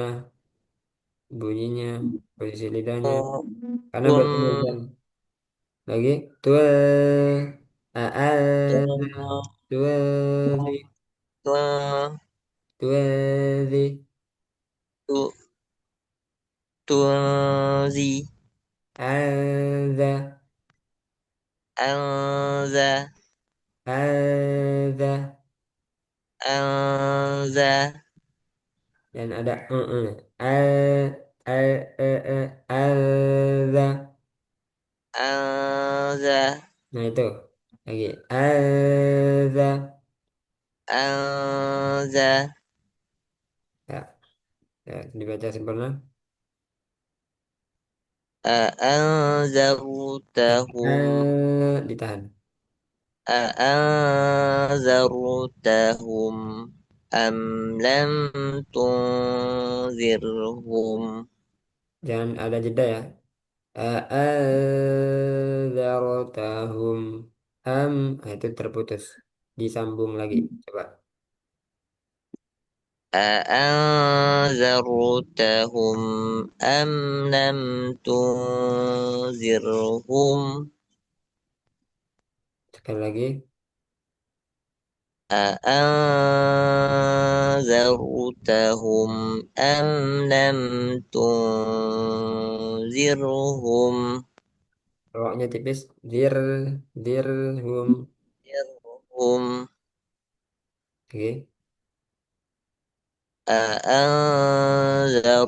bunyinya, posisi lidahnya. Karena tun bertulisan lagi. Tua. A'adza. tun Tuazi. tun Tuazi. tu tunzi Adza. anza Adza. anza Dan ada a a adza. anza Nah itu lagi adza. anza Ya, ya, dibaca sempurna. أأنذرتهم Ditahan. أأنذرتهم أم لم تنذرهم Jangan ada jeda ya. A'adzartahum nah, itu terputus. Disambung lagi. Coba. أأنذرتهم أم لم تنذرهم Sekali lagi. أأنذرتهم أم لم تنذرهم Roknya tipis. Dirhum. هم Oke.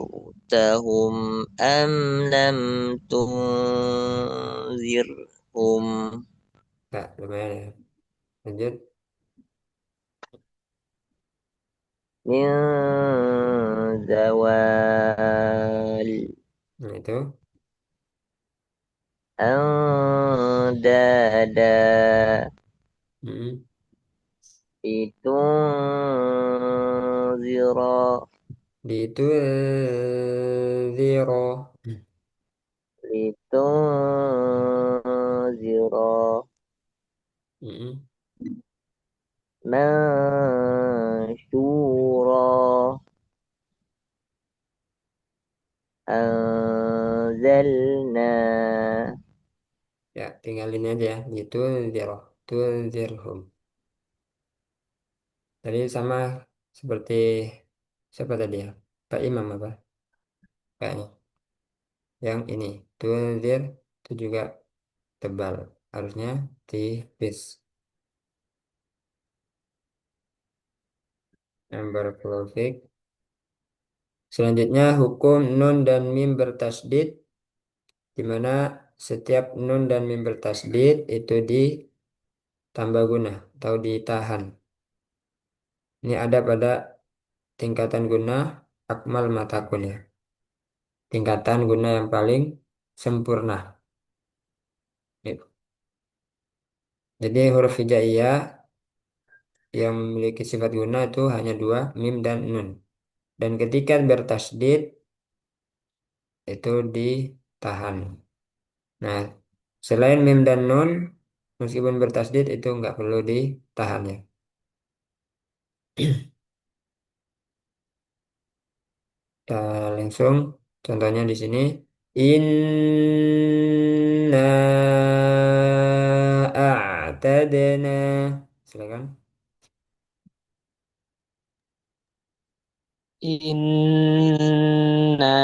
أأنذرتهم أم لم تنذرهم Kak, lumayan ya. Lanjut. من زوال Nah, itu. أندادا Mm-mm. لتنذر Di itu zero. لتنذر Mm-mm. من شورى أنزلنا Ya, tinggalin aja ya. Itu zero. Itu zirhum. Tadi sama seperti siapa tadi ya? Pak Imam apa? Kayaknya. Yang ini. Tunzir itu juga tebal. Harusnya tipis. Number grafik. Selanjutnya hukum nun dan mim bertasdid, di mana setiap nun dan mim bertasdid itu ditambah guna atau ditahan. Ini ada pada tingkatan guna akmal matakun ya. Tingkatan guna yang paling sempurna. Gitu. Jadi huruf hijaiyah yang memiliki sifat guna itu hanya dua, mim dan nun. Dan ketika bertasdid itu ditahan. Nah, selain mim dan nun, meskipun bertasdid itu nggak perlu ditahan ya. Kita langsung contohnya di sini. Inna a'tadna. Silakan. Inna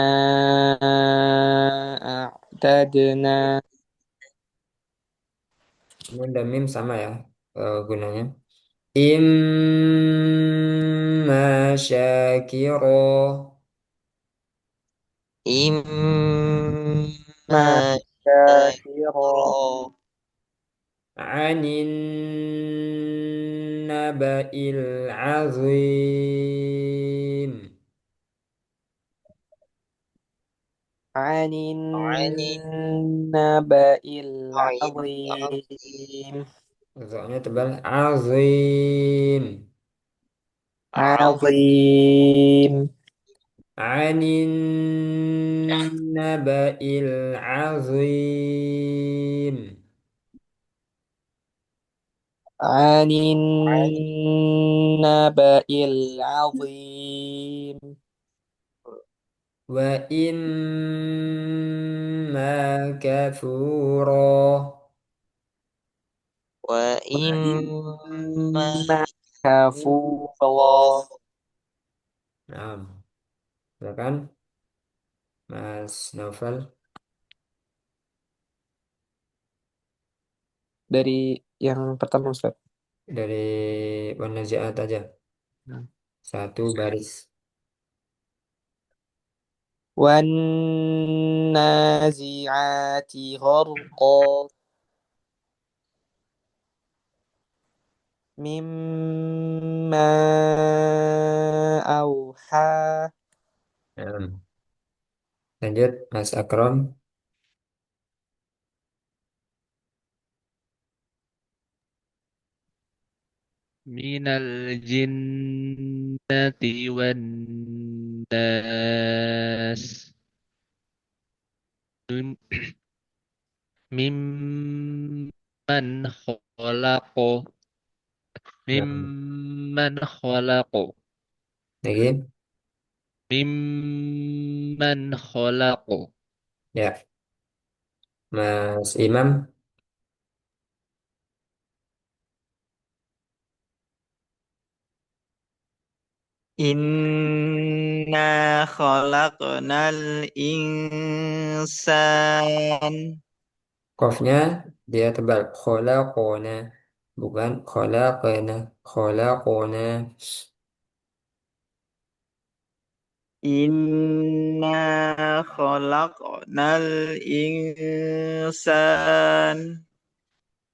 a'tadna Nun dan mim sama ya gunanya. Imma syakiro. إما masyakira شاكرا Anin naba'il azim. anin عن naba'il النبع العظيم azim Soalnya tebal azim. عظيم azim Anin naba'il azim. anin naba'il azim Wa imma kafura. wa وإما imma kafura Nah, silakan Mas Novel dari yang pertama Ustaz. dari Wanazaat aja. Satu baris. Wan nazi'ati gharqa mimma auha Nah, lanjut Mas Akram. من الجنة والناس مم- ممن خلق Nah, ممن خلق lagi. ممن خلق Ya, Mas Imam. Inna khalaqnal insan. Qafnya dia tebal. Khalaqona. Bukan khalaqana. Khalaqona. Inna khalaqnal insan.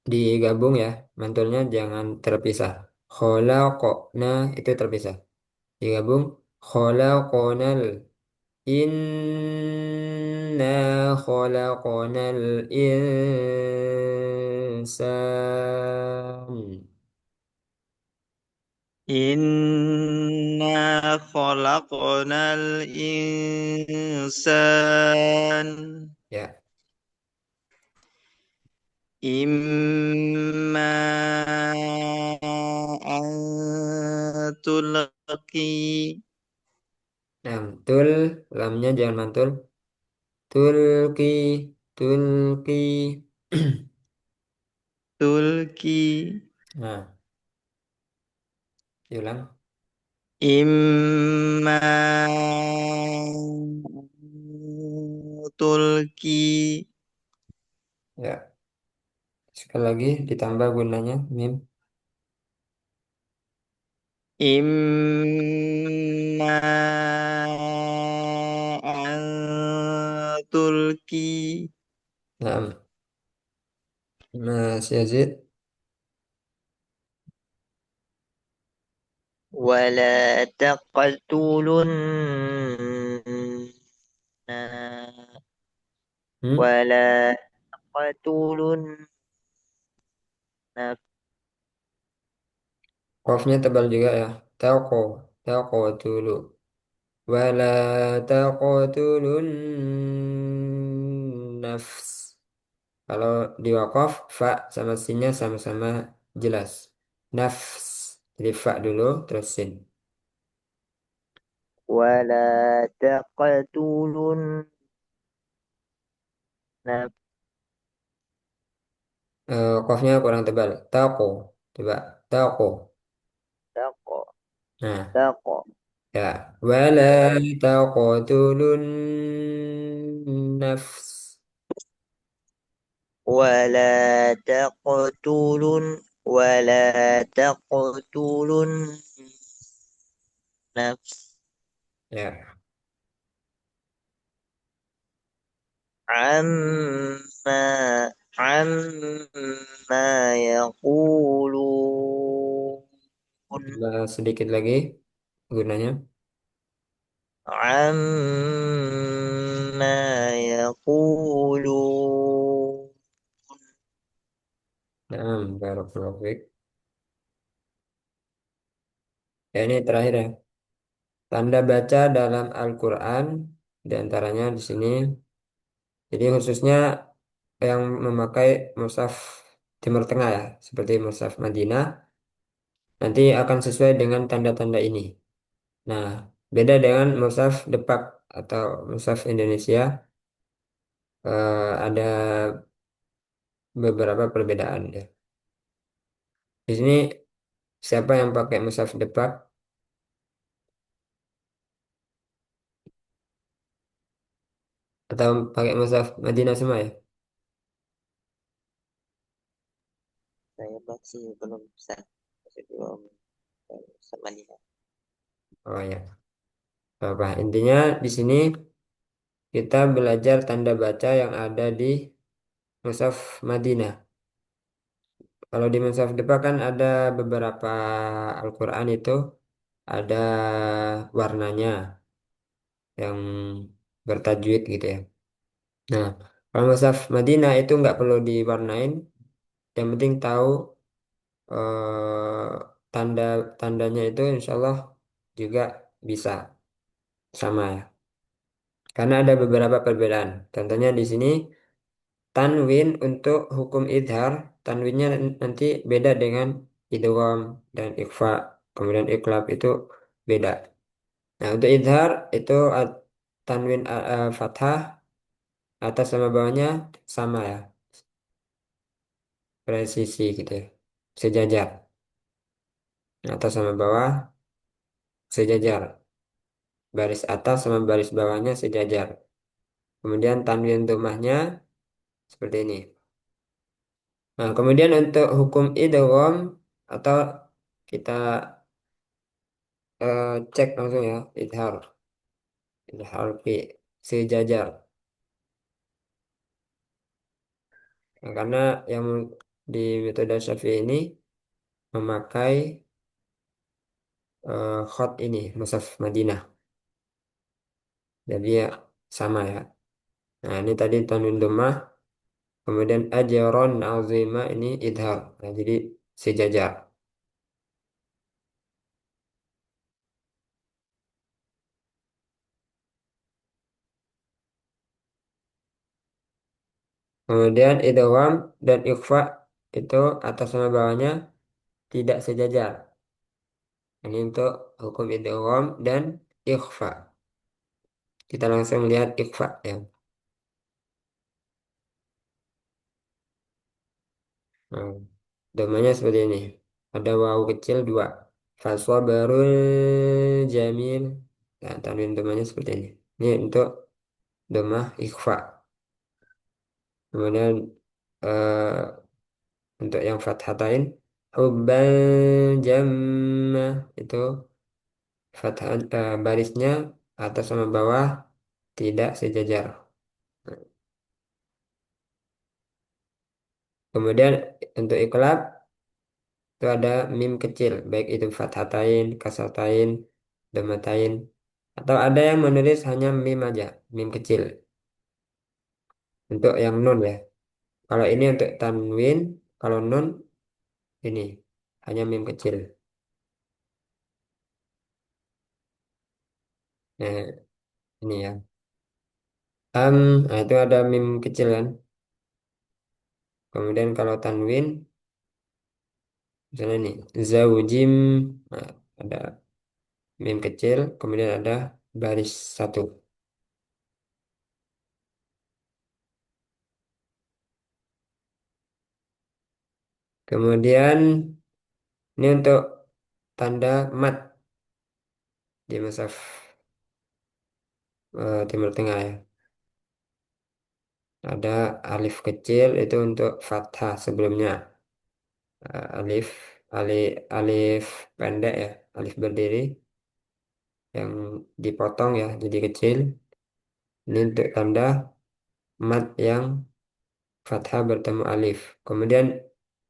Digabung ya. Mantulnya jangan terpisah. Khalaqona itu terpisah. Digabung. Khalaqonal. Inna khalaqonal insan. Inna khalaqnal insan. Ya. Imma antulqi. Nah, tul. Lamnya jangan mantul. Tulki. Tulki. Tulki. Nah, diulang. Imma tulki. Ya. Sekali lagi ditambah gunanya mim. Imma antulki. Nah, Mas Yazid. ولا تقتلن Hmm? ولا تقتلن Qafnya tebal juga ya. Taqo. Taqo dulu. Wala taqotulun nafs. Kalau di waqaf, fa sama sinnya sama-sama jelas. Nafs. Jadi fa dulu, terus sin. ولا تقتلن Qafnya kurang tebal. Taqo. Coba. Taqo. تق Nah, تق ya. Wala taqotulun nafs. ولا تقتلن نفس Ya. عما عما يقولون Tambah sedikit lagi gunanya. عما يقولون Nah, barakallahu fiik. Ya, ini terakhir ya. Tanda baca dalam Al-Quran, di antaranya di sini. Jadi khususnya yang memakai mushaf Timur Tengah ya, seperti mushaf Madinah, nanti akan sesuai dengan tanda-tanda ini. Nah, beda dengan mushaf Depak atau mushaf Indonesia, ada beberapa perbedaan ya. Di sini siapa yang pakai mushaf Depak atau pakai mushaf Madinah semua ya? saya masih belum bisa masih belum semaninya Oh ya, apa? Intinya di sini kita belajar tanda baca yang ada di mushaf Madinah. Kalau di mushaf Depak kan ada beberapa Al-Quran itu ada warnanya yang bertajwid gitu ya. Nah, kalau mushaf Madinah itu nggak perlu diwarnain, yang penting tahu tanda tandanya itu insya Allah juga bisa sama ya. Karena ada beberapa perbedaan. Contohnya di sini tanwin untuk hukum idhar, tanwinnya nanti beda dengan idgham dan ikhfa, kemudian iqlab itu beda. Nah, untuk idhar itu tanwin fathah atas sama bawahnya sama ya, presisi gitu ya, sejajar. Atas sama bawah sejajar. Baris atas sama baris bawahnya sejajar. Kemudian tanwin dhammahnya seperti ini. Nah, kemudian untuk hukum idgham atau kita cek langsung ya, idhar fi sejajar. Nah, karena yang di metode Syafi'i ini memakai khot ini, mushaf Madinah. Jadi ya sama ya. Nah, ini tadi tanwin dhammah, kemudian ajron azima ini idhar. Nah, jadi sejajar. Kemudian idgham dan ikhfa itu atas sama bawahnya tidak sejajar. Ini untuk hukum idgham dan ikhfa. Kita langsung lihat ikhfa ya. Nah, domanya seperti ini. Ada wawu kecil dua. Fasabarun jamil. Nah, tanwin domanya seperti ini. Ini untuk domah ikhfa. Kemudian eh, untuk yang fathatain hubban jamma itu fathah barisnya atas sama bawah tidak sejajar. Kemudian untuk iklab itu ada mim kecil, baik itu fathatain, kasratain, dhammatain, atau ada yang menulis hanya mim aja, mim kecil. Untuk yang nun ya. Kalau ini untuk tanwin, kalau nun ini hanya mim kecil. Nah, ini ya. Nah itu ada mim kecil kan. Kemudian kalau tanwin, misalnya nih, zaujim, nah, ada mim kecil, kemudian ada baris satu. Kemudian ini untuk tanda mat di mushaf Timur Tengah ya. Ada alif kecil itu untuk fathah sebelumnya. Alif, alif pendek ya, alif berdiri yang dipotong ya jadi kecil. Ini untuk tanda mat yang fathah bertemu alif. Kemudian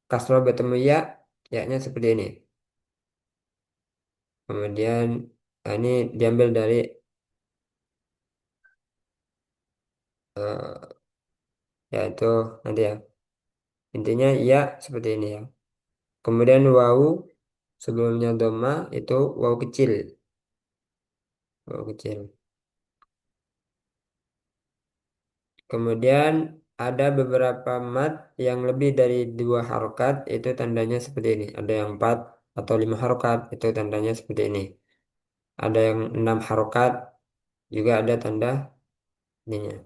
kasroh bertemu ya, ya-nya seperti ini. Kemudian ini diambil dari eh, yaitu nanti ya. Intinya ya seperti ini ya. Kemudian wawu sebelumnya doma itu wawu kecil. Wawu kecil. Kemudian ada beberapa mat yang lebih dari dua harokat itu tandanya seperti ini. Ada yang empat atau lima harokat itu tandanya seperti ini. Ada yang enam harokat juga ada tanda ininya.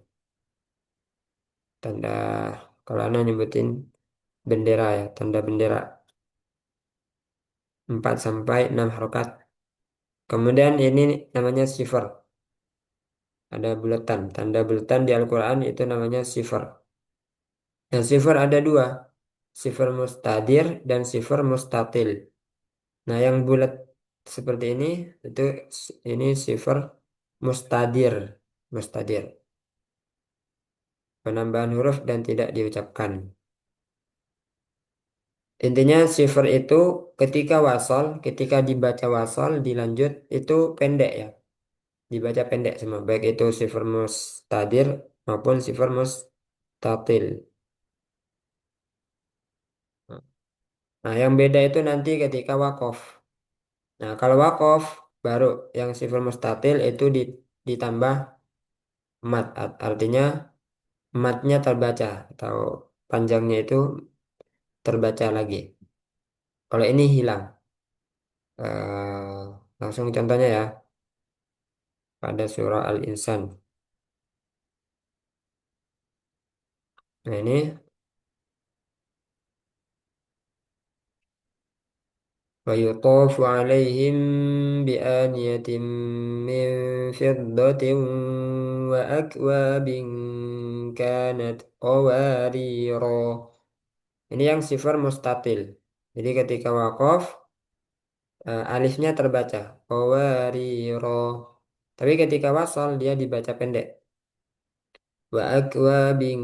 Tanda kalau anda nyebutin bendera ya, tanda bendera 4 sampai 6 harokat. Kemudian ini namanya sifar. Ada bulatan. Tanda bulatan di Al-Quran itu namanya sifar. Dan sifar ada dua. Sifar mustadir dan sifar mustatil. Nah, yang bulat seperti ini itu ini sifar mustadir. Mustadir. Penambahan huruf dan tidak diucapkan. Intinya sifar itu ketika wasol, ketika dibaca wasol, dilanjut itu pendek ya. Dibaca pendek semua. Baik itu sifar mustadir maupun sifar mustatil. Nah, yang beda itu nanti ketika wakof. Nah, kalau wakof baru yang sifat mustatil itu ditambah mat. Artinya matnya terbaca atau panjangnya itu terbaca lagi. Kalau ini hilang. Langsung contohnya ya pada surah Al-Insan. Nah, ini ويطاف عليهم بآنية من فضة وأكواب كانت قواريرا. Ini yang sifar mustatil. Jadi ketika wakof alifnya terbaca qawariro. Tapi ketika wasal dia dibaca pendek. Wa akwabin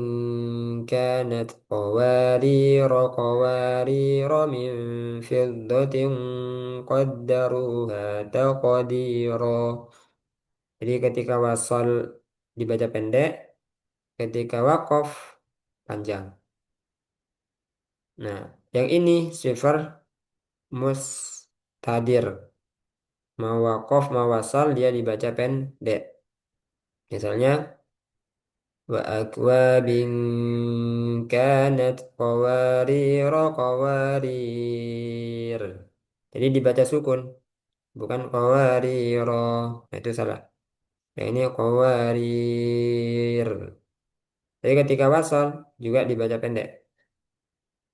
kanat qawariro min fiddatin qaddaruha taqdiro. Jadi ketika wasal dibaca pendek, ketika wakof panjang. Nah, yang ini sifar mustadir. Mau wakof mau wasal dia dibaca pendek. Misalnya wa akwabin kanat qawarir. Jadi dibaca sukun, bukan qawariro. Nah, itu salah. Yang ini qawarir. Jadi ketika wasal juga dibaca pendek.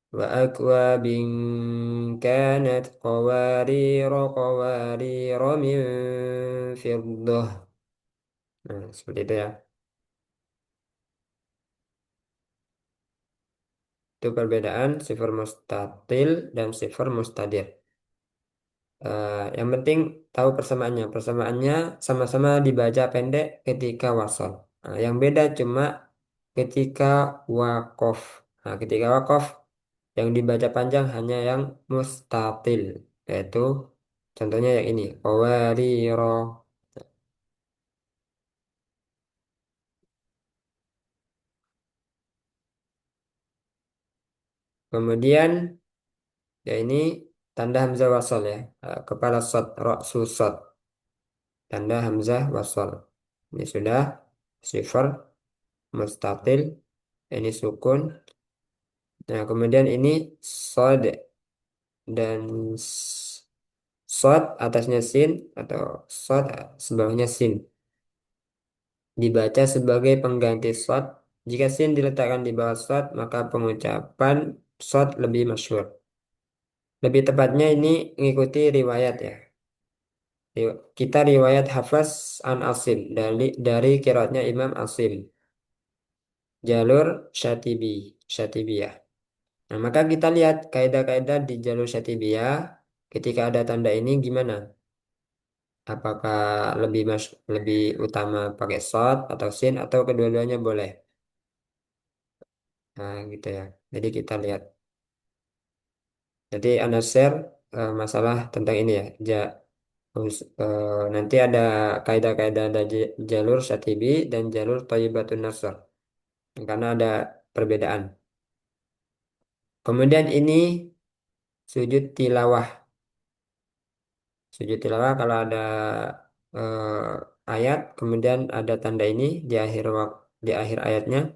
Wa akwabin kanat qawariro min fiddah. Nah, seperti itu ya. Itu perbedaan sifar mustatil dan sifar mustadir. Yang penting tahu persamaannya. Persamaannya sama-sama dibaca pendek ketika wasal. Nah, yang beda cuma ketika wakof. Nah, ketika wakof yang dibaca panjang hanya yang mustatil. Yaitu contohnya yang ini. Qawariro. Kemudian ya ini tanda hamzah wasal ya. Kepala sod, roksu sod. Tanda hamzah wasal. Ini sudah sifar mustatil, ini sukun. Nah, kemudian ini sod dan sod atasnya sin atau sod sebelahnya sin. Dibaca sebagai pengganti sod. Jika sin diletakkan di bawah sod, maka pengucapan sod lebih masyhur. Lebih tepatnya ini mengikuti riwayat ya. Kita riwayat Hafaz an Asim dari qiraatnya Imam Asim. Jalur Syatibiyah. Nah, maka kita lihat kaidah-kaidah di jalur Syatibiyah ketika ada tanda ini gimana? Apakah lebih utama pakai shad atau sin atau kedua-duanya boleh? Nah, gitu ya. Jadi kita lihat. Jadi Anda share masalah tentang ini ya. Nanti ada kaidah-kaidah ada jalur Syatibi dan jalur Thayyibatun Nasr. Karena ada perbedaan. Kemudian ini sujud tilawah. Sujud tilawah kalau ada ayat kemudian ada tanda ini di akhir ayatnya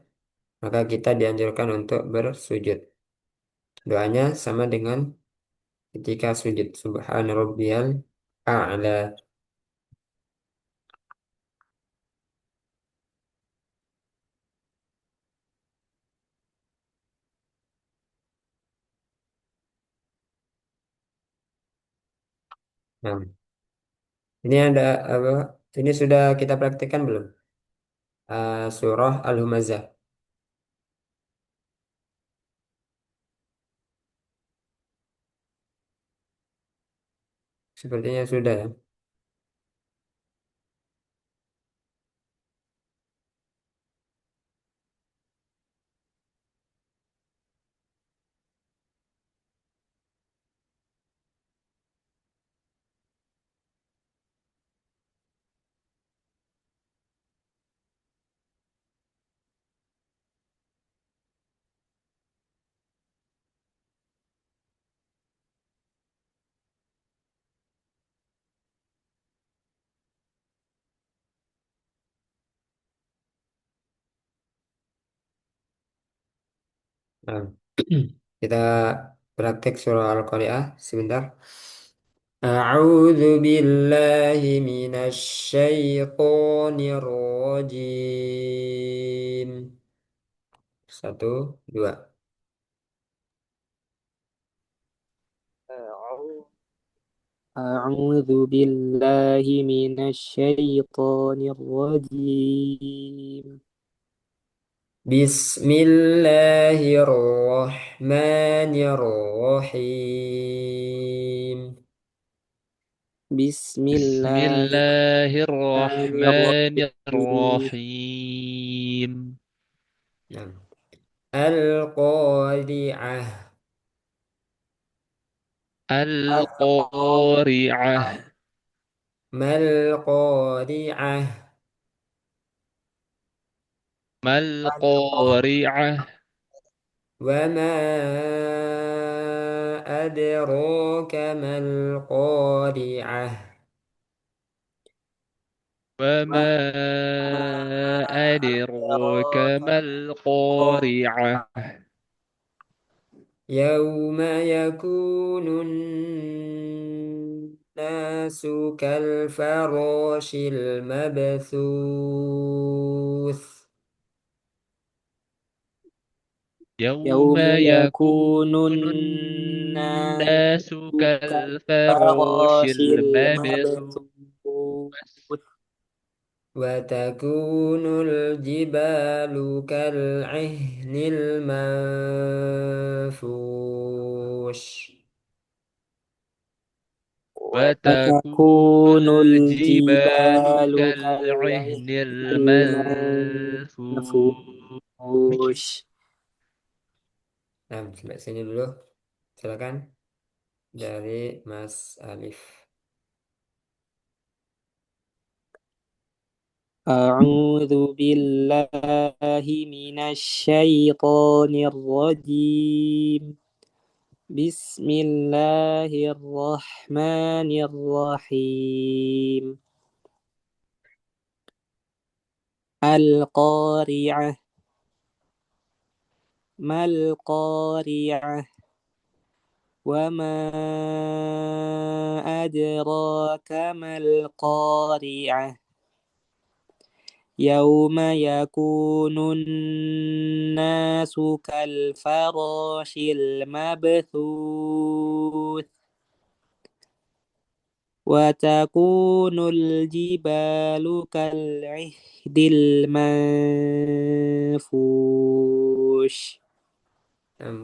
maka kita dianjurkan untuk bersujud. Doanya sama dengan ketika sujud Subhana rabbiyal a'la. Nah, ini ada apa? Ini sudah kita praktikkan belum? Surah Al-Humazah. Sepertinya sudah ya. Nah, kita praktek surah Al-Qari'ah sebentar. أعوذ بالله من الشيطان الرجيم. Satu, dua. أعوذ أعوذ بالله من الشيطان الرجيم. بسم الله الرحمن الرحيم. بسم بسم الله الله الرحمن الرحمن الرحيم. الرحيم. نعم. القارعة. القارعة. ما القارعة. ما القارعة. وما أدراك ما القارعة. وما أدراك أدراك ما القارعة. يوم يكون الناس كالفراش المبثوث. يوم يوم يكون يكون الناس الناس كالفراش كالفراش المبثوث. المبثوث وتكون الجبال كالعهن المنفوش. وتكون وتكون الجبال الجبال كالعهن كالعهن المنفوش. المنفوش. Nah, sampai sini dulu. Silakan dari Mas Alif. أعوذ بالله من الشيطان الرجيم. بسم الله الرحمن الرحيم. القارعة. ما القارعة. وما أدراك ما القارعة. يوم يكون الناس كالفراش المبثوث وتكون الجبال كالعهن المنفوش.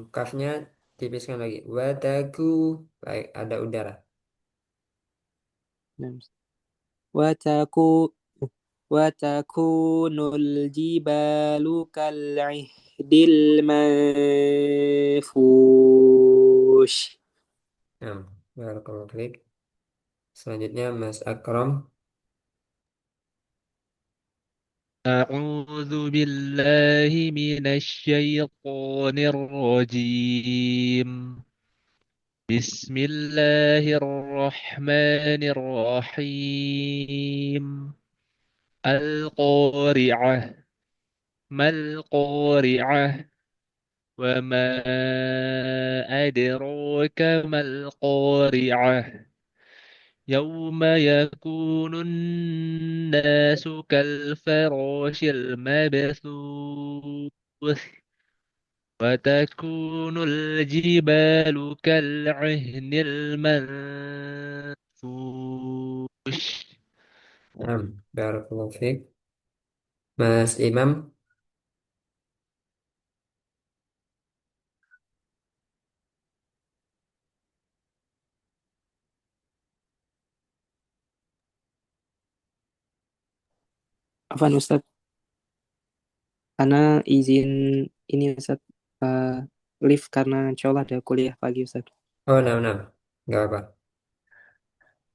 Kafnya tipiskan lagi. Wataku. Baik, ada udara. وتكون وتكون الجبال كالعهن المنفوش. Nah, barakallahu fiik. Selanjutnya Mas Akram. أعوذ بالله من الشيطان الرجيم. بسم الله الرحمن الرحيم. القارعة. ما القارعة. وما أدراك ما القارعة. يوم يكون الناس كالفراش المبثوث وتكون الجبال كالعهن المنفوش. Nah, barakallahu fiik. Mas Imam. Afan Ustadz, Ana izin ini Ustadz, live karena insya Allah ada kuliah pagi Ustadz. Oh, nah, nah. Nggak apa.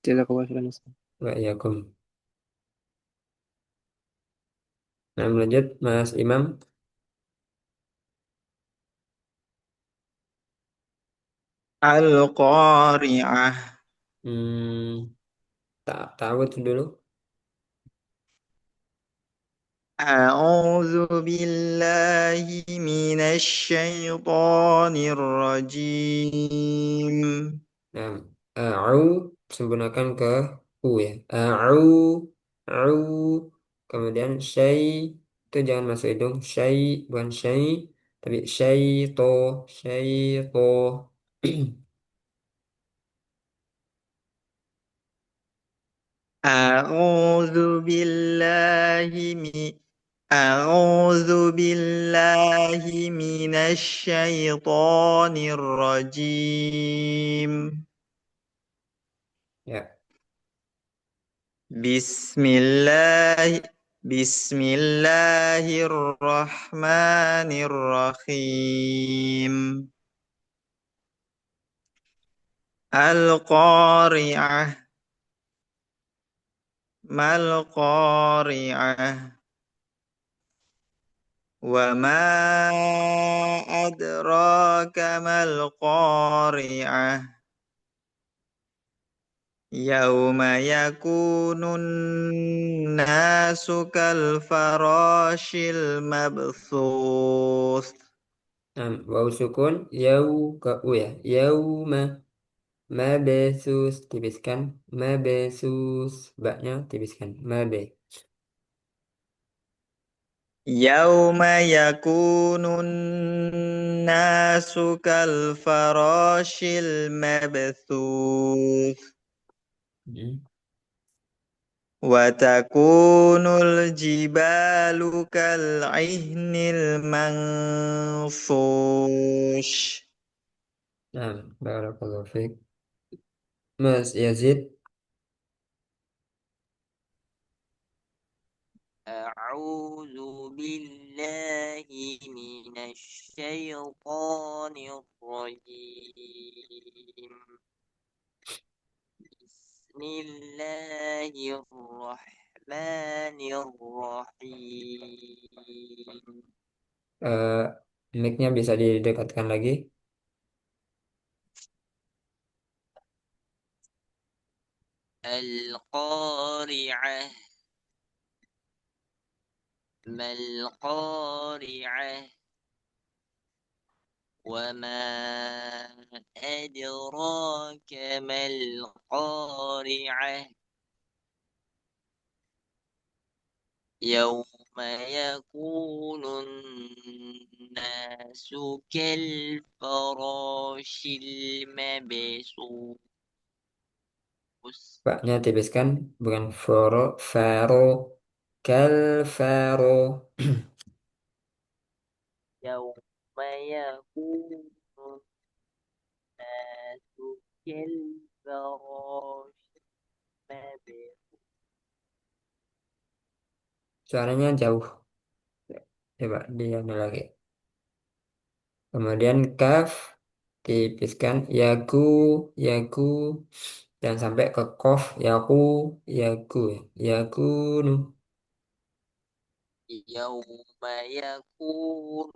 Jazakallah khairan Ustadz. Wa'alaikum. Nah, lanjut Mas Imam. القارعة Hmm, tak tahu itu dulu. أعوذ بالله من الشيطان الرجيم. Nah, au sempurnakan ke u ya. Au, au. Kemudian syai itu jangan masuk hidung. Syai bukan syai, tapi syaito, syaito. أعوذ بالله من أعوذ بالله من الشيطان الرجيم Ya. بسم الله بسم الله الرحمن الرحيم القارعة ما القارعة وما أدراك ما القارعة يوم يكون الناس كالفراش المبثوث Nah, waw sukun yau ke u ya. Yauma mabesus tipiskan. Mabesus baknya tipiskan. Mabe. يوم يكون الناس كالفراش المبثوث Hmm. وتكون الجبال كالعهن المنفوش Nah, barakallahu fiik. Mas Yazid. أعوذ بالله من الشيطان الرجيم بسم الله الرحمن الرحيم eh mic-nya bisa didekatkan lagi. القارعة ما القارعة وما أدراك ما القارعة يوم يكون الناس كالفراش المبثوث Baknya tipiskan. Bukan foro. Faro. Kal faro. يوم يكون الناس كالفراش المبثوث Suaranya jauh. Coba diambil lagi. Kemudian kaf tipiskan yaku yaku dan sampai ke kof yaku yaku yakunu يوم يكون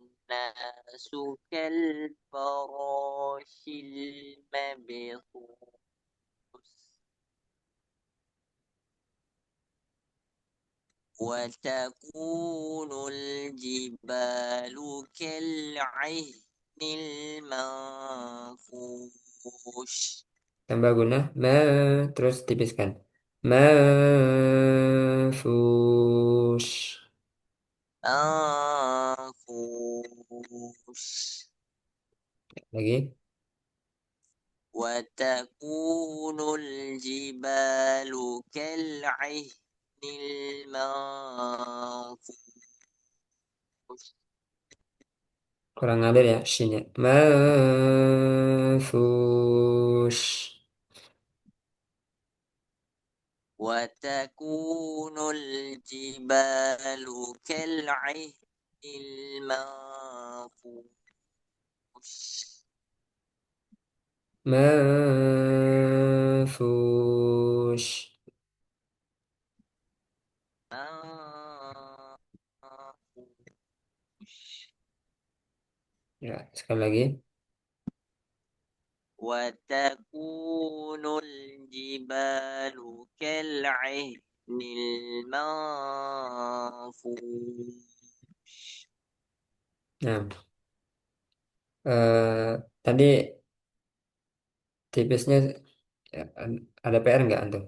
الناس كالفراش المبثوث وتكون الجبال كالعهن المنفوش tambah guna terus tipiskan manfush منفوش lagi وتكون الجبال كالعهن المنفوش kurang ngalir ya shinnya manfush وتكون الجبال كالعهن المنفوش manfush منفوش ya sekali lagi وتكون الجبال كالعهن المنفوش nah tadi tipisnya ya, ada PR nggak antum?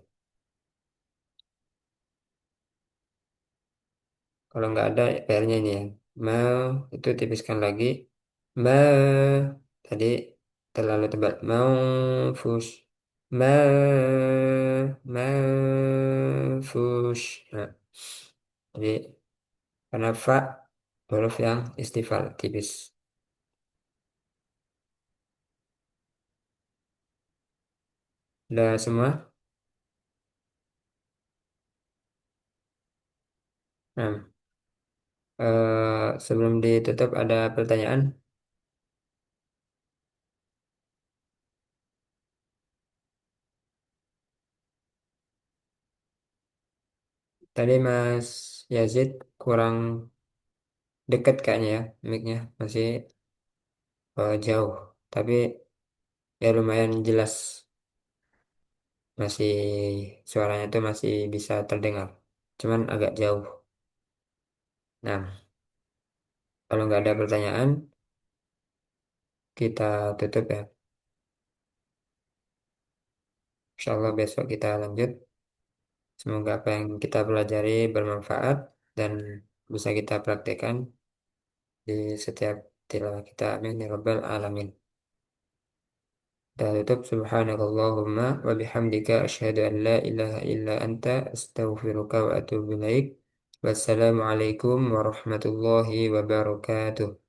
Kalau nggak ada PR-nya ini ya. Mau itu tipiskan lagi. Ma tadi terlalu tebal. Mau fus. Ma manfush. Nah, jadi karena fa huruf yang istifal tipis. Udah semua? Nah, sebelum ditutup ada pertanyaan. Tadi Mas Yazid kurang dekat kayaknya ya, mic-nya masih jauh. Tapi ya lumayan jelas, masih suaranya tuh masih bisa terdengar. Cuman agak jauh. Nah, kalau nggak ada pertanyaan, kita tutup ya. Insya Allah besok kita lanjut. Semoga apa yang kita pelajari bermanfaat dan bisa kita praktekkan di setiap tilawah kita. Amin ya rabbal alamin. Kita tutup subhanakallahumma wa bihamdika asyhadu an la ilaha illa anta astaghfiruka wa atubu ilaik. Wassalamualaikum warahmatullahi wabarakatuh.